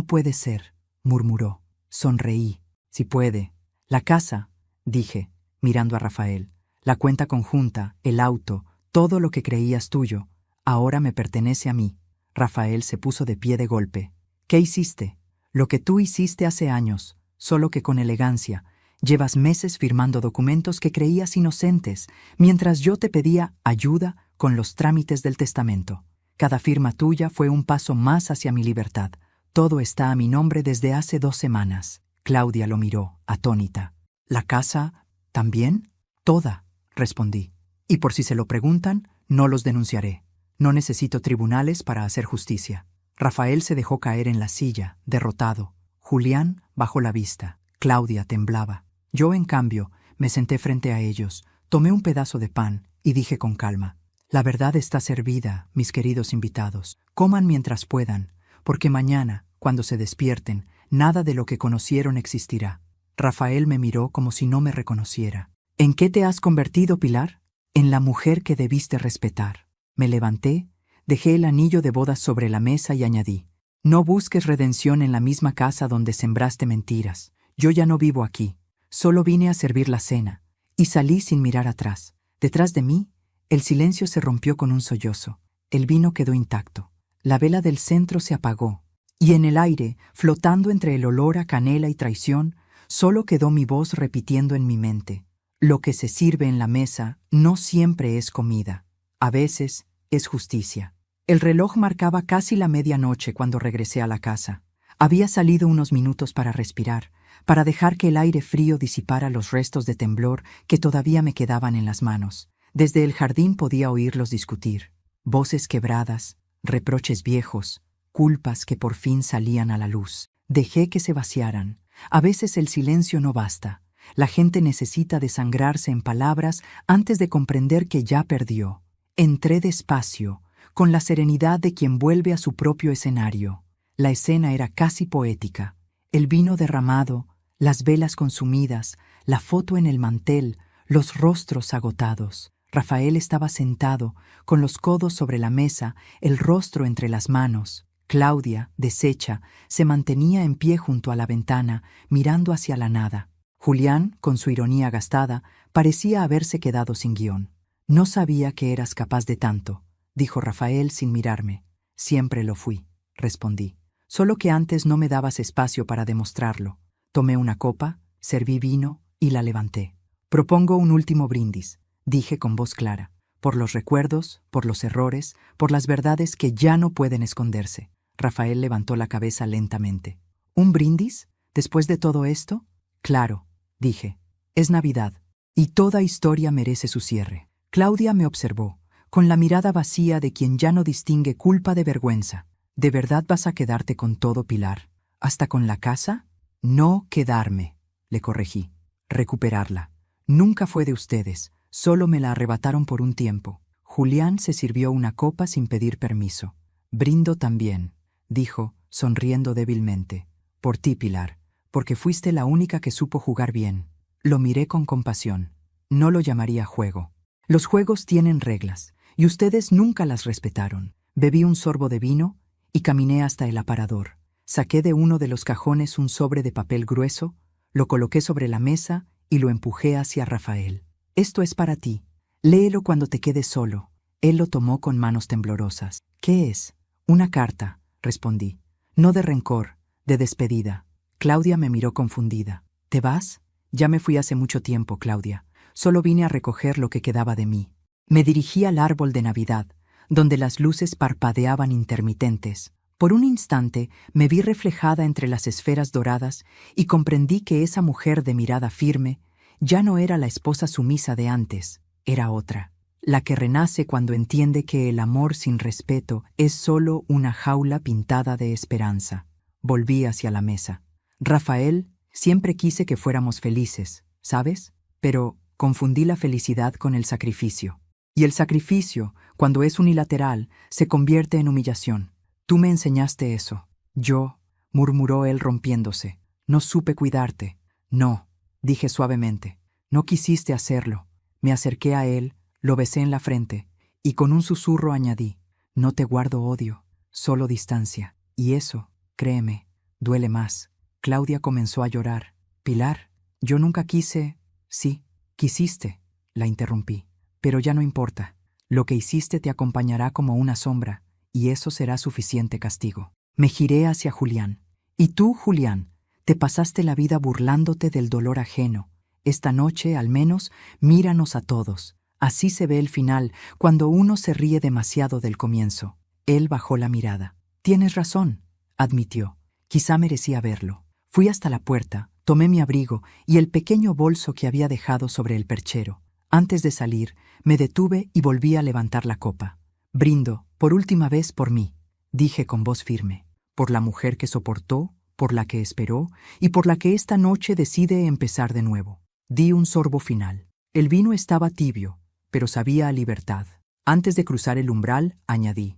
puede ser, murmuró. Sonreí. Si puede. La casa, dije, mirando a Rafael. La cuenta conjunta, el auto, todo lo que creías tuyo, ahora me pertenece a mí. Rafael se puso de pie de golpe. ¿Qué hiciste? Lo que tú hiciste hace años, solo que con elegancia. Llevas meses firmando documentos que creías inocentes, mientras yo te pedía ayuda con los trámites del testamento. Cada firma tuya fue un paso más hacia mi libertad. Todo está a mi nombre desde hace 2 semanas. Claudia lo miró, atónita. ¿La casa también? Toda, respondí. Y por si se lo preguntan, no los denunciaré. No necesito tribunales para hacer justicia. Rafael se dejó caer en la silla, derrotado. Julián bajó la vista. Claudia temblaba. Yo, en cambio, me senté frente a ellos, tomé un pedazo de pan y dije con calma: la verdad está servida, mis queridos invitados. Coman mientras puedan, porque mañana, cuando se despierten, nada de lo que conocieron existirá. Rafael me miró como si no me reconociera. ¿En qué te has convertido, Pilar? En la mujer que debiste respetar. Me levanté, dejé el anillo de bodas sobre la mesa y añadí: no busques redención en la misma casa donde sembraste mentiras. Yo ya no vivo aquí. Solo vine a servir la cena. Y salí sin mirar atrás. Detrás de mí, el silencio se rompió con un sollozo. El vino quedó intacto. La vela del centro se apagó. Y en el aire, flotando entre el olor a canela y traición, solo quedó mi voz repitiendo en mi mente: lo que se sirve en la mesa no siempre es comida. A veces es justicia. El reloj marcaba casi la medianoche cuando regresé a la casa. Había salido unos minutos para respirar, para dejar que el aire frío disipara los restos de temblor que todavía me quedaban en las manos. Desde el jardín podía oírlos discutir. Voces quebradas, reproches viejos, culpas que por fin salían a la luz. Dejé que se vaciaran. A veces el silencio no basta. La gente necesita desangrarse en palabras antes de comprender que ya perdió. Entré despacio, con la serenidad de quien vuelve a su propio escenario. La escena era casi poética. El vino derramado, las velas consumidas, la foto en el mantel, los rostros agotados. Rafael estaba sentado, con los codos sobre la mesa, el rostro entre las manos. Claudia, deshecha, se mantenía en pie junto a la ventana, mirando hacia la nada. Julián, con su ironía gastada, parecía haberse quedado sin guión. No sabía que eras capaz de tanto, dijo Rafael sin mirarme. Siempre lo fui, respondí. Solo que antes no me dabas espacio para demostrarlo. Tomé una copa, serví vino y la levanté. Propongo un último brindis, dije con voz clara, por los recuerdos, por los errores, por las verdades que ya no pueden esconderse. Rafael levantó la cabeza lentamente. ¿Un brindis? ¿Después de todo esto? Claro, dije. Es Navidad, y toda historia merece su cierre. Claudia me observó, con la mirada vacía de quien ya no distingue culpa de vergüenza. ¿De verdad vas a quedarte con todo, Pilar? ¿Hasta con la casa? No quedarme, le corregí. Recuperarla. Nunca fue de ustedes, solo me la arrebataron por un tiempo. Julián se sirvió una copa sin pedir permiso. Brindo también, dijo, sonriendo débilmente. Por ti, Pilar, porque fuiste la única que supo jugar bien. Lo miré con compasión. No lo llamaría juego. Los juegos tienen reglas, y ustedes nunca las respetaron. Bebí un sorbo de vino y caminé hasta el aparador. Saqué de uno de los cajones un sobre de papel grueso, lo coloqué sobre la mesa y lo empujé hacia Rafael. Esto es para ti. Léelo cuando te quedes solo. Él lo tomó con manos temblorosas. ¿Qué es? Una carta, respondí. No de rencor, de despedida. Claudia me miró confundida. ¿Te vas? Ya me fui hace mucho tiempo, Claudia. Solo vine a recoger lo que quedaba de mí. Me dirigí al árbol de Navidad, donde las luces parpadeaban intermitentes. Por un instante me vi reflejada entre las esferas doradas y comprendí que esa mujer de mirada firme ya no era la esposa sumisa de antes, era otra, la que renace cuando entiende que el amor sin respeto es solo una jaula pintada de esperanza. Volví hacia la mesa. Rafael, Siempre quise que fuéramos felices, ¿sabes? Pero confundí la felicidad con el sacrificio. Y el sacrificio, cuando es unilateral, se convierte en humillación. Tú me enseñaste eso. Yo, murmuró él rompiéndose, no supe cuidarte. No, dije suavemente. No quisiste hacerlo. Me acerqué a él, lo besé en la frente, y con un susurro añadí, no te guardo odio, solo distancia. Y eso, créeme, duele más. Claudia comenzó a llorar. Pilar, yo nunca quise... Sí, quisiste, la interrumpí. Pero ya no importa. Lo que hiciste te acompañará como una sombra, y eso será suficiente castigo. Me giré hacia Julián. Y tú, Julián, te pasaste la vida burlándote del dolor ajeno. Esta noche, al menos, míranos a todos. Así se ve el final, cuando uno se ríe demasiado del comienzo. Él bajó la mirada. Tienes razón, admitió. Quizá merecía verlo. Fui hasta la puerta, tomé mi abrigo y el pequeño bolso que había dejado sobre el perchero. Antes de salir, me detuve y volví a levantar la copa. Brindo, por última vez, por mí, dije con voz firme, por la mujer que soportó, por la que esperó y por la que esta noche decide empezar de nuevo. Di un sorbo final. El vino estaba tibio, pero sabía a libertad. Antes de cruzar el umbral, añadí,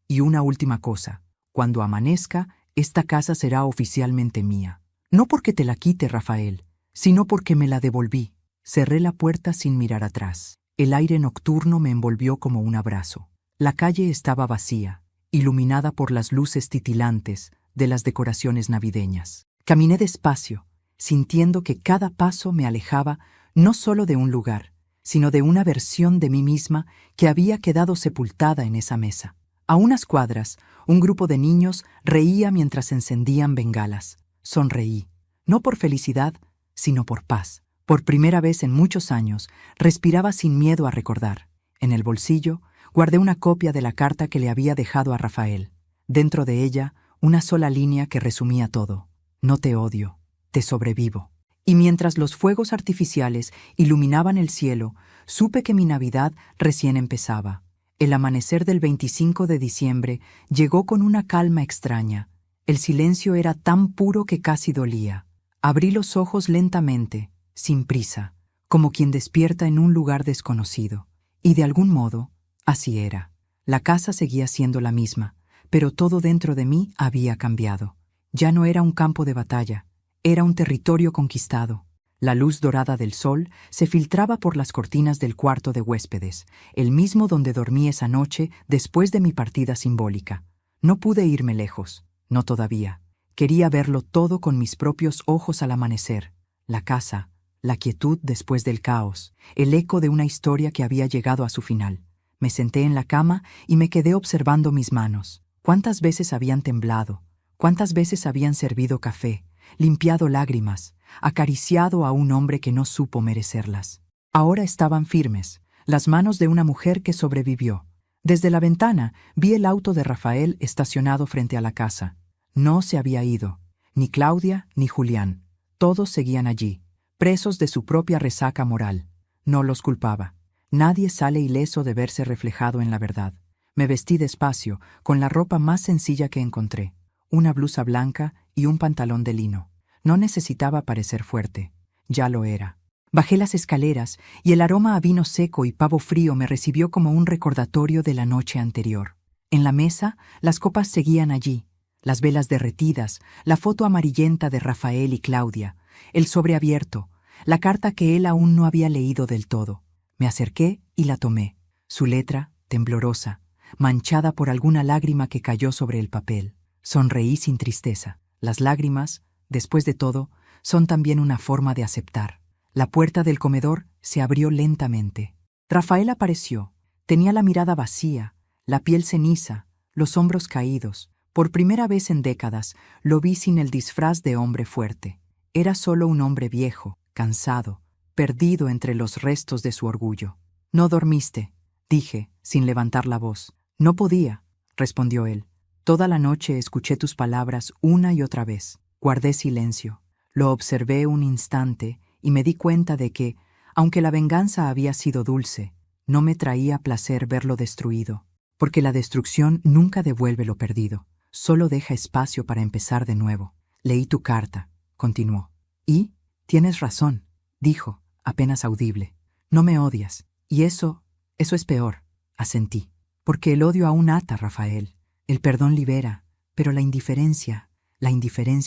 y una última cosa. Cuando amanezca, esta casa será oficialmente mía. No porque te la quite, Rafael, sino porque me la devolví. Cerré la puerta sin mirar atrás. El aire nocturno me envolvió como un abrazo. La calle estaba vacía, iluminada por las luces titilantes de las decoraciones navideñas. Caminé despacio, sintiendo que cada paso me alejaba no solo de un lugar, sino de una versión de mí misma que había quedado sepultada en esa mesa. A unas cuadras, un grupo de niños reía mientras encendían bengalas. Sonreí, no por felicidad, sino por paz. Por primera vez en muchos años, respiraba sin miedo a recordar. En el bolsillo, guardé una copia de la carta que le había dejado a Rafael. Dentro de ella, una sola línea que resumía todo. No te odio, te sobrevivo. Y mientras los fuegos artificiales iluminaban el cielo, supe que mi Navidad recién empezaba. El amanecer del 25 de diciembre llegó con una calma extraña. El silencio era tan puro que casi dolía. Abrí los ojos lentamente, sin prisa, como quien despierta en un lugar desconocido. Y de algún modo, así era. La casa seguía siendo la misma, pero todo dentro de mí había cambiado. Ya no era un campo de batalla, era un territorio conquistado. La luz dorada del sol se filtraba por las cortinas del cuarto de huéspedes, el mismo donde dormí esa noche después de mi partida simbólica. No pude irme lejos, no todavía. Quería verlo todo con mis propios ojos al amanecer. La casa, la quietud después del caos, el eco de una historia que había llegado a su final. Me senté en la cama y me quedé observando mis manos. ¿Cuántas veces habían temblado? ¿Cuántas veces habían servido café, limpiado lágrimas, acariciado a un hombre que no supo merecerlas? Ahora estaban firmes, las manos de una mujer que sobrevivió. Desde la ventana vi el auto de Rafael estacionado frente a la casa. No se había ido, ni Claudia ni Julián. Todos seguían allí, presos de su propia resaca moral. No los culpaba. Nadie sale ileso de verse reflejado en la verdad. Me vestí despacio, con la ropa más sencilla que encontré, una blusa blanca y un pantalón de lino. No necesitaba parecer fuerte, ya lo era. Bajé las escaleras y el aroma a vino seco y pavo frío me recibió como un recordatorio de la noche anterior. En la mesa, las copas seguían allí, las velas derretidas, la foto amarillenta de Rafael y Claudia, el sobre abierto, la carta que él aún no había leído del todo. Me acerqué y la tomé, su letra, temblorosa, manchada por alguna lágrima que cayó sobre el papel. Sonreí sin tristeza. Las lágrimas, después de todo, son también una forma de aceptar. La puerta del comedor se abrió lentamente. Rafael apareció. Tenía la mirada vacía, la piel ceniza, los hombros caídos. Por primera vez en décadas, lo vi sin el disfraz de hombre fuerte. Era solo un hombre viejo, cansado, perdido entre los restos de su orgullo. «No dormiste», dije, sin levantar la voz. «No podía», respondió él. «Toda la noche escuché tus palabras una y otra vez». Guardé silencio. Lo observé un instante y me di cuenta de que, aunque la venganza había sido dulce, no me traía placer verlo destruido, porque la destrucción nunca devuelve lo perdido, solo deja espacio para empezar de nuevo. Leí tu carta, continuó. Y, tienes razón, dijo, apenas audible. No me odias. Y eso es peor, asentí. Porque el odio aún ata, Rafael. El perdón libera, pero la indiferencia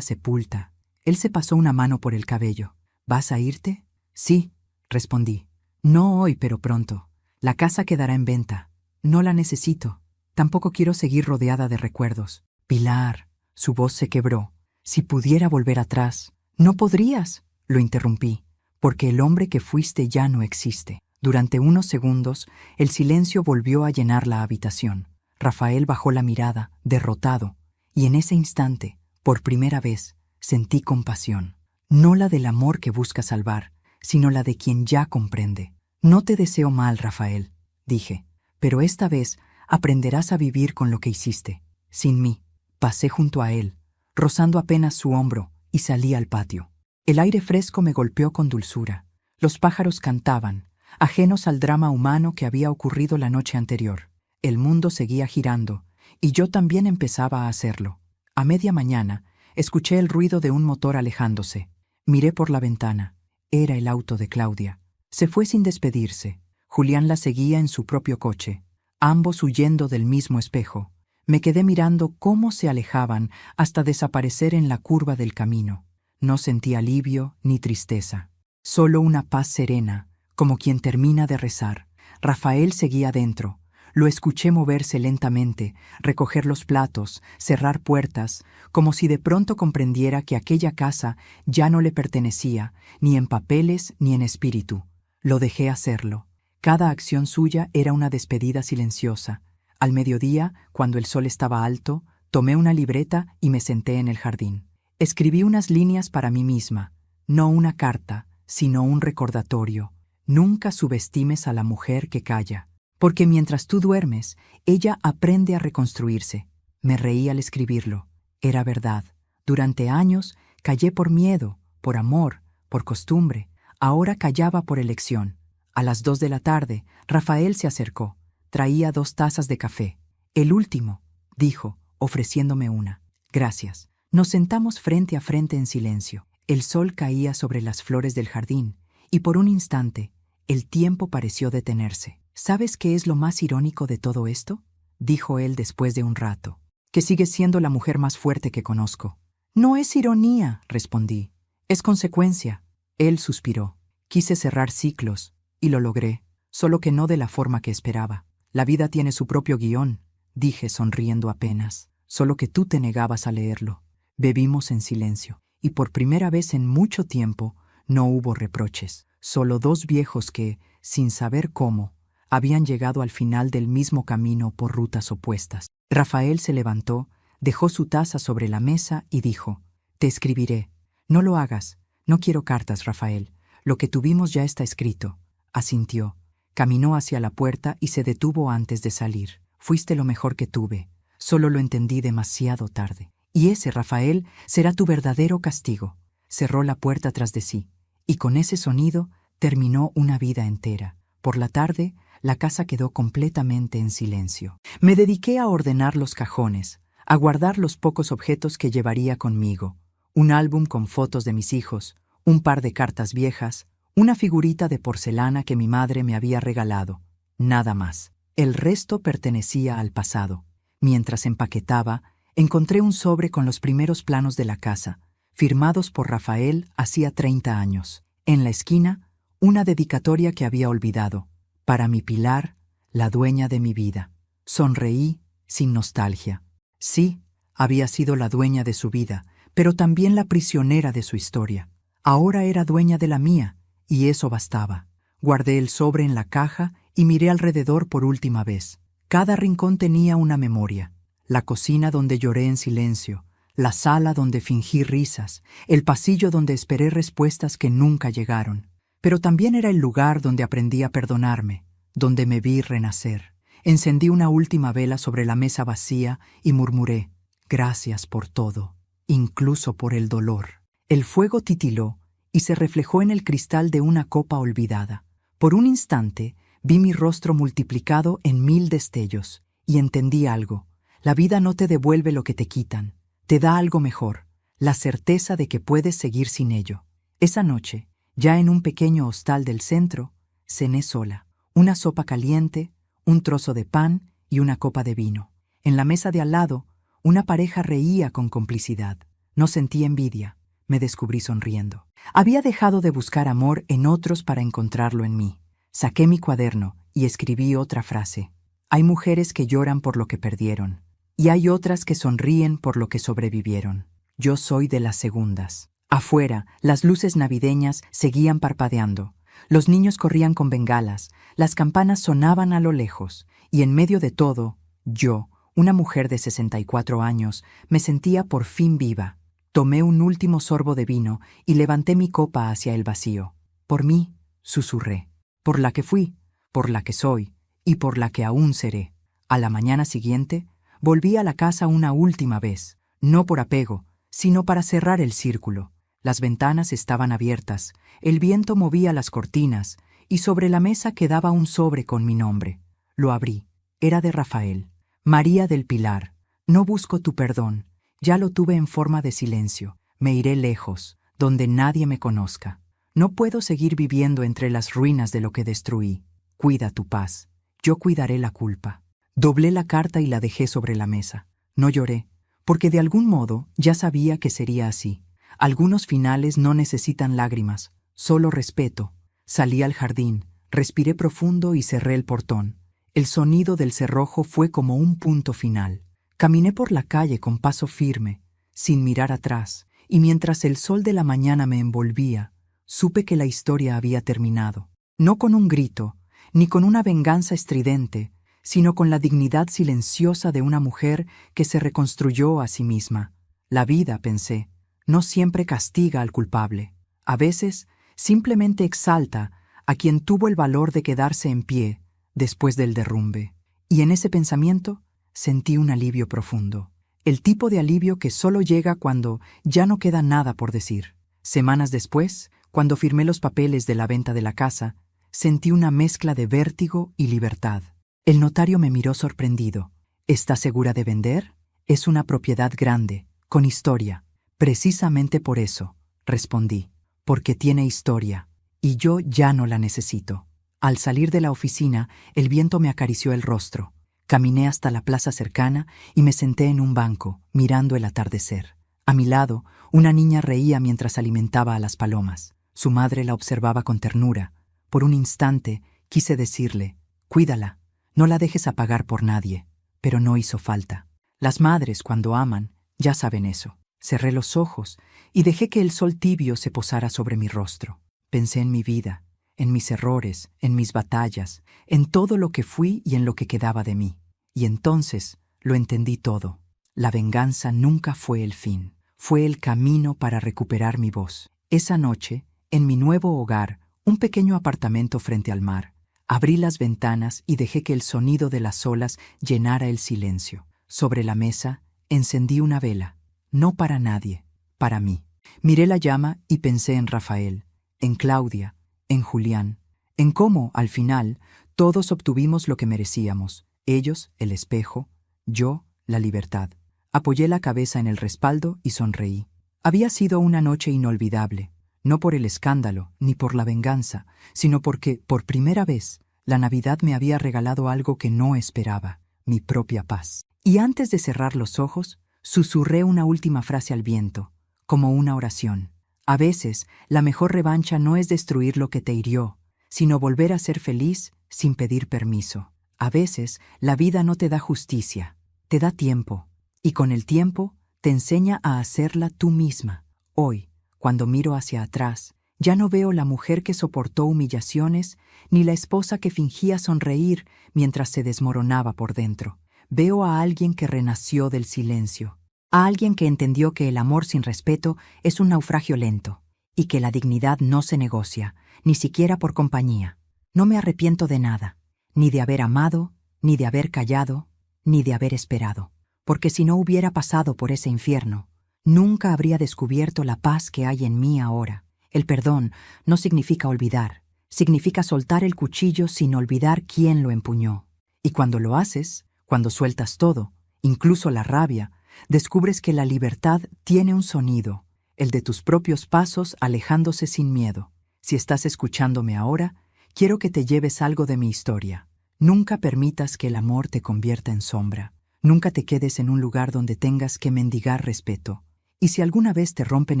sepulta. Él se pasó una mano por el cabello. ¿Vas a irte? Sí, respondí. No hoy, pero pronto. La casa quedará en venta. No la necesito. Tampoco quiero seguir rodeada de recuerdos. Pilar, su voz se quebró. Si pudiera volver atrás. No podrías, lo interrumpí, porque el hombre que fuiste ya no existe. Durante unos segundos, el silencio volvió a llenar la habitación. Rafael bajó la mirada, derrotado, y en ese instante, por primera vez, sentí compasión. No la del amor que busca salvar, sino la de quien ya comprende. No te deseo mal, Rafael, dije, pero esta vez aprenderás a vivir con lo que hiciste. Sin mí. Pasé junto a él, rozando apenas su hombro, y salí al patio. El aire fresco me golpeó con dulzura. Los pájaros cantaban, ajenos al drama humano que había ocurrido la noche anterior. El mundo seguía girando, y yo también empezaba a hacerlo. A media mañana, escuché el ruido de un motor alejándose. Miré por la ventana. Era el auto de Claudia. Se fue sin despedirse. Julián la seguía en su propio coche, ambos huyendo del mismo espejo. Me quedé mirando cómo se alejaban hasta desaparecer en la curva del camino. No sentí alivio ni tristeza, solo una paz serena, como quien termina de rezar. Rafael seguía dentro. Lo escuché moverse lentamente, recoger los platos, cerrar puertas, como si de pronto comprendiera que aquella casa ya no le pertenecía, ni en papeles ni en espíritu. Lo dejé hacerlo. Cada acción suya era una despedida silenciosa. Al mediodía, cuando el sol estaba alto, tomé una libreta y me senté en el jardín. Escribí unas líneas para mí misma, no una carta, sino un recordatorio. Nunca subestimes a la mujer que calla, porque mientras tú duermes, ella aprende a reconstruirse. Me reí al escribirlo. Era verdad. Durante años callé por miedo, por amor, por costumbre. Ahora callaba por elección. A las 2 de la tarde, Rafael se acercó. Traía 2 tazas de café. El último, dijo, ofreciéndome una. Gracias. Nos sentamos frente a frente en silencio. El sol caía sobre las flores del jardín, y por un instante, el tiempo pareció detenerse. ¿Sabes qué es lo más irónico de todo esto? Dijo él después de un rato. Que sigues siendo la mujer más fuerte que conozco. No es ironía, respondí. Es consecuencia. Él suspiró. Quise cerrar ciclos, y lo logré, solo que no de la forma que esperaba. La vida tiene su propio guión, dije sonriendo apenas, solo que tú te negabas a leerlo. Bebimos en silencio, y por primera vez en mucho tiempo no hubo reproches, solo 2 viejos que, sin saber cómo, habían llegado al final del mismo camino por rutas opuestas. Rafael se levantó, dejó su taza sobre la mesa y dijo, «Te escribiré. No lo hagas. No quiero cartas, Rafael. Lo que tuvimos ya está escrito». Asintió. Caminó hacia la puerta y se detuvo antes de salir. Fuiste lo mejor que tuve. Solo lo entendí demasiado tarde. Y ese, Rafael, será tu verdadero castigo. Cerró la puerta tras de sí. Y con ese sonido terminó una vida entera. Por la tarde, la casa quedó completamente en silencio. Me dediqué a ordenar los cajones, a guardar los pocos objetos que llevaría conmigo. Un álbum con fotos de mis hijos, un par de cartas viejas, una figurita de porcelana que mi madre me había regalado. Nada más. El resto pertenecía al pasado. Mientras empaquetaba, encontré un sobre con los primeros planos de la casa, firmados por Rafael hacía 30 años. En la esquina, una dedicatoria que había olvidado. Para mi Pilar, la dueña de mi vida. Sonreí, sin nostalgia. Sí, había sido la dueña de su vida, pero también la prisionera de su historia. Ahora era dueña de la mía, y eso bastaba. Guardé el sobre en la caja y miré alrededor por última vez. Cada rincón tenía una memoria. La cocina donde lloré en silencio, la sala donde fingí risas, el pasillo donde esperé respuestas que nunca llegaron. Pero también era el lugar donde aprendí a perdonarme, donde me vi renacer. Encendí una última vela sobre la mesa vacía y murmuré, «Gracias por todo, incluso por el dolor». El fuego titiló y se reflejó en el cristal de una copa olvidada. Por un instante vi mi rostro multiplicado en 1000 destellos y entendí algo. La vida no te devuelve lo que te quitan, te da algo mejor, la certeza de que puedes seguir sin ello. Esa noche, ya en un pequeño hostal del centro, cené sola. Una sopa caliente, un trozo de pan y una copa de vino. En la mesa de al lado, una pareja reía con complicidad. No sentí envidia, me descubrí sonriendo. Había dejado de buscar amor en otros para encontrarlo en mí. Saqué mi cuaderno y escribí otra frase. Hay mujeres que lloran por lo que perdieron, y hay otras que sonríen por lo que sobrevivieron. Yo soy de las segundas. Afuera, las luces navideñas seguían parpadeando. Los niños corrían con bengalas, las campanas sonaban a lo lejos, y en medio de todo, yo, una mujer de 64 años, me sentía por fin viva. Tomé un último sorbo de vino y levanté mi copa hacia el vacío. Por mí, susurré. Por la que fui, por la que soy y por la que aún seré. A la mañana siguiente, volví a la casa una última vez, no por apego, sino para cerrar el círculo. Las ventanas estaban abiertas, el viento movía las cortinas y sobre la mesa quedaba un sobre con mi nombre. Lo abrí. Era de Rafael. María del Pilar. No busco tu perdón. Ya lo tuve en forma de silencio. Me iré lejos, donde nadie me conozca. No puedo seguir viviendo entre las ruinas de lo que destruí. Cuida tu paz. Yo cuidaré la culpa. Doblé la carta y la dejé sobre la mesa. No lloré, porque de algún modo ya sabía que sería así. Algunos finales no necesitan lágrimas, solo respeto. Salí al jardín, respiré profundo y cerré el portón. El sonido del cerrojo fue como un punto final. Caminé por la calle con paso firme, sin mirar atrás, y mientras el sol de la mañana me envolvía, supe que la historia había terminado. No con un grito, ni con una venganza estridente, sino con la dignidad silenciosa de una mujer que se reconstruyó a sí misma. La vida, pensé, no siempre castiga al culpable. A veces, simplemente exalta a quien tuvo el valor de quedarse en pie después del derrumbe. Y en ese pensamiento sentí un alivio profundo. El tipo de alivio que solo llega cuando ya no queda nada por decir. Semanas después, cuando firmé los papeles de la venta de la casa, sentí una mezcla de vértigo y libertad. El notario me miró sorprendido. ¿Estás segura de vender? Es una propiedad grande, con historia. Precisamente por eso, respondí, porque tiene historia, y yo ya no la necesito. Al salir de la oficina, el viento me acarició el rostro. Caminé hasta la plaza cercana y me senté en un banco, mirando el atardecer. A mi lado, una niña reía mientras alimentaba a las palomas. Su madre la observaba con ternura. Por un instante, quise decirle, cuídala, no la dejes apagar por nadie, pero no hizo falta. Las madres, cuando aman, ya saben eso. Cerré los ojos y dejé que el sol tibio se posara sobre mi rostro. Pensé en mi vida, en mis errores, en mis batallas, en todo lo que fui y en lo que quedaba de mí. Y entonces lo entendí todo. La venganza nunca fue el fin, fue el camino para recuperar mi voz. Esa noche, en mi nuevo hogar, un pequeño apartamento frente al mar, abrí las ventanas y dejé que el sonido de las olas llenara el silencio. Sobre la mesa, encendí una vela. No para nadie, para mí. Miré la llama y pensé en Rafael, en Claudia, en Julián, en cómo, al final, todos obtuvimos lo que merecíamos. Ellos, el espejo, yo, la libertad. Apoyé la cabeza en el respaldo y sonreí. Había sido una noche inolvidable, no por el escándalo ni por la venganza, sino porque, por primera vez, la Navidad me había regalado algo que no esperaba, mi propia paz. Y antes de cerrar los ojos, susurré una última frase al viento, como una oración. A veces, la mejor revancha no es destruir lo que te hirió, sino volver a ser feliz sin pedir permiso. A veces, la vida no te da justicia, te da tiempo, y con el tiempo te enseña a hacerla tú misma. Hoy, cuando miro hacia atrás, ya no veo la mujer que soportó humillaciones, ni la esposa que fingía sonreír mientras se desmoronaba por dentro. Veo a alguien que renació del silencio, a alguien que entendió que el amor sin respeto es un naufragio lento, y que la dignidad no se negocia, ni siquiera por compañía. No me arrepiento de nada, ni de haber amado, ni de haber callado, ni de haber esperado, porque si no hubiera pasado por ese infierno, nunca habría descubierto la paz que hay en mí ahora. El perdón no significa olvidar, significa soltar el cuchillo sin olvidar quién lo empuñó. Y cuando lo haces, cuando sueltas todo, incluso la rabia, descubres que la libertad tiene un sonido, el de tus propios pasos alejándose sin miedo. Si estás escuchándome ahora, quiero que te lleves algo de mi historia. Nunca permitas que el amor te convierta en sombra. Nunca te quedes en un lugar donde tengas que mendigar respeto. Y si alguna vez te rompen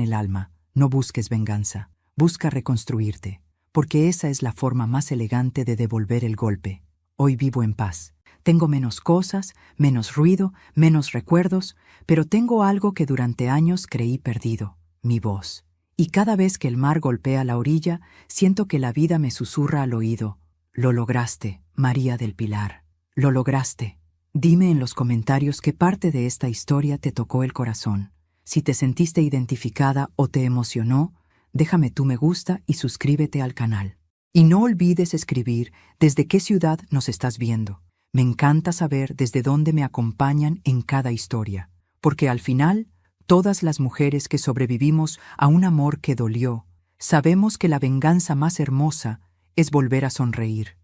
el alma, no busques venganza. Busca reconstruirte, porque esa es la forma más elegante de devolver el golpe. Hoy vivo en paz. Tengo menos cosas, menos ruido, menos recuerdos, pero tengo algo que durante años creí perdido, mi voz. Y cada vez que el mar golpea la orilla, siento que la vida me susurra al oído. Lo lograste, María del Pilar. Lo lograste. Dime en los comentarios qué parte de esta historia te tocó el corazón. Si te sentiste identificada o te emocionó, déjame tu me gusta y suscríbete al canal. Y no olvides escribir desde qué ciudad nos estás viendo. Me encanta saber desde dónde me acompañan en cada historia, porque al final, todas las mujeres que sobrevivimos a un amor que dolió, sabemos que la venganza más hermosa es volver a sonreír.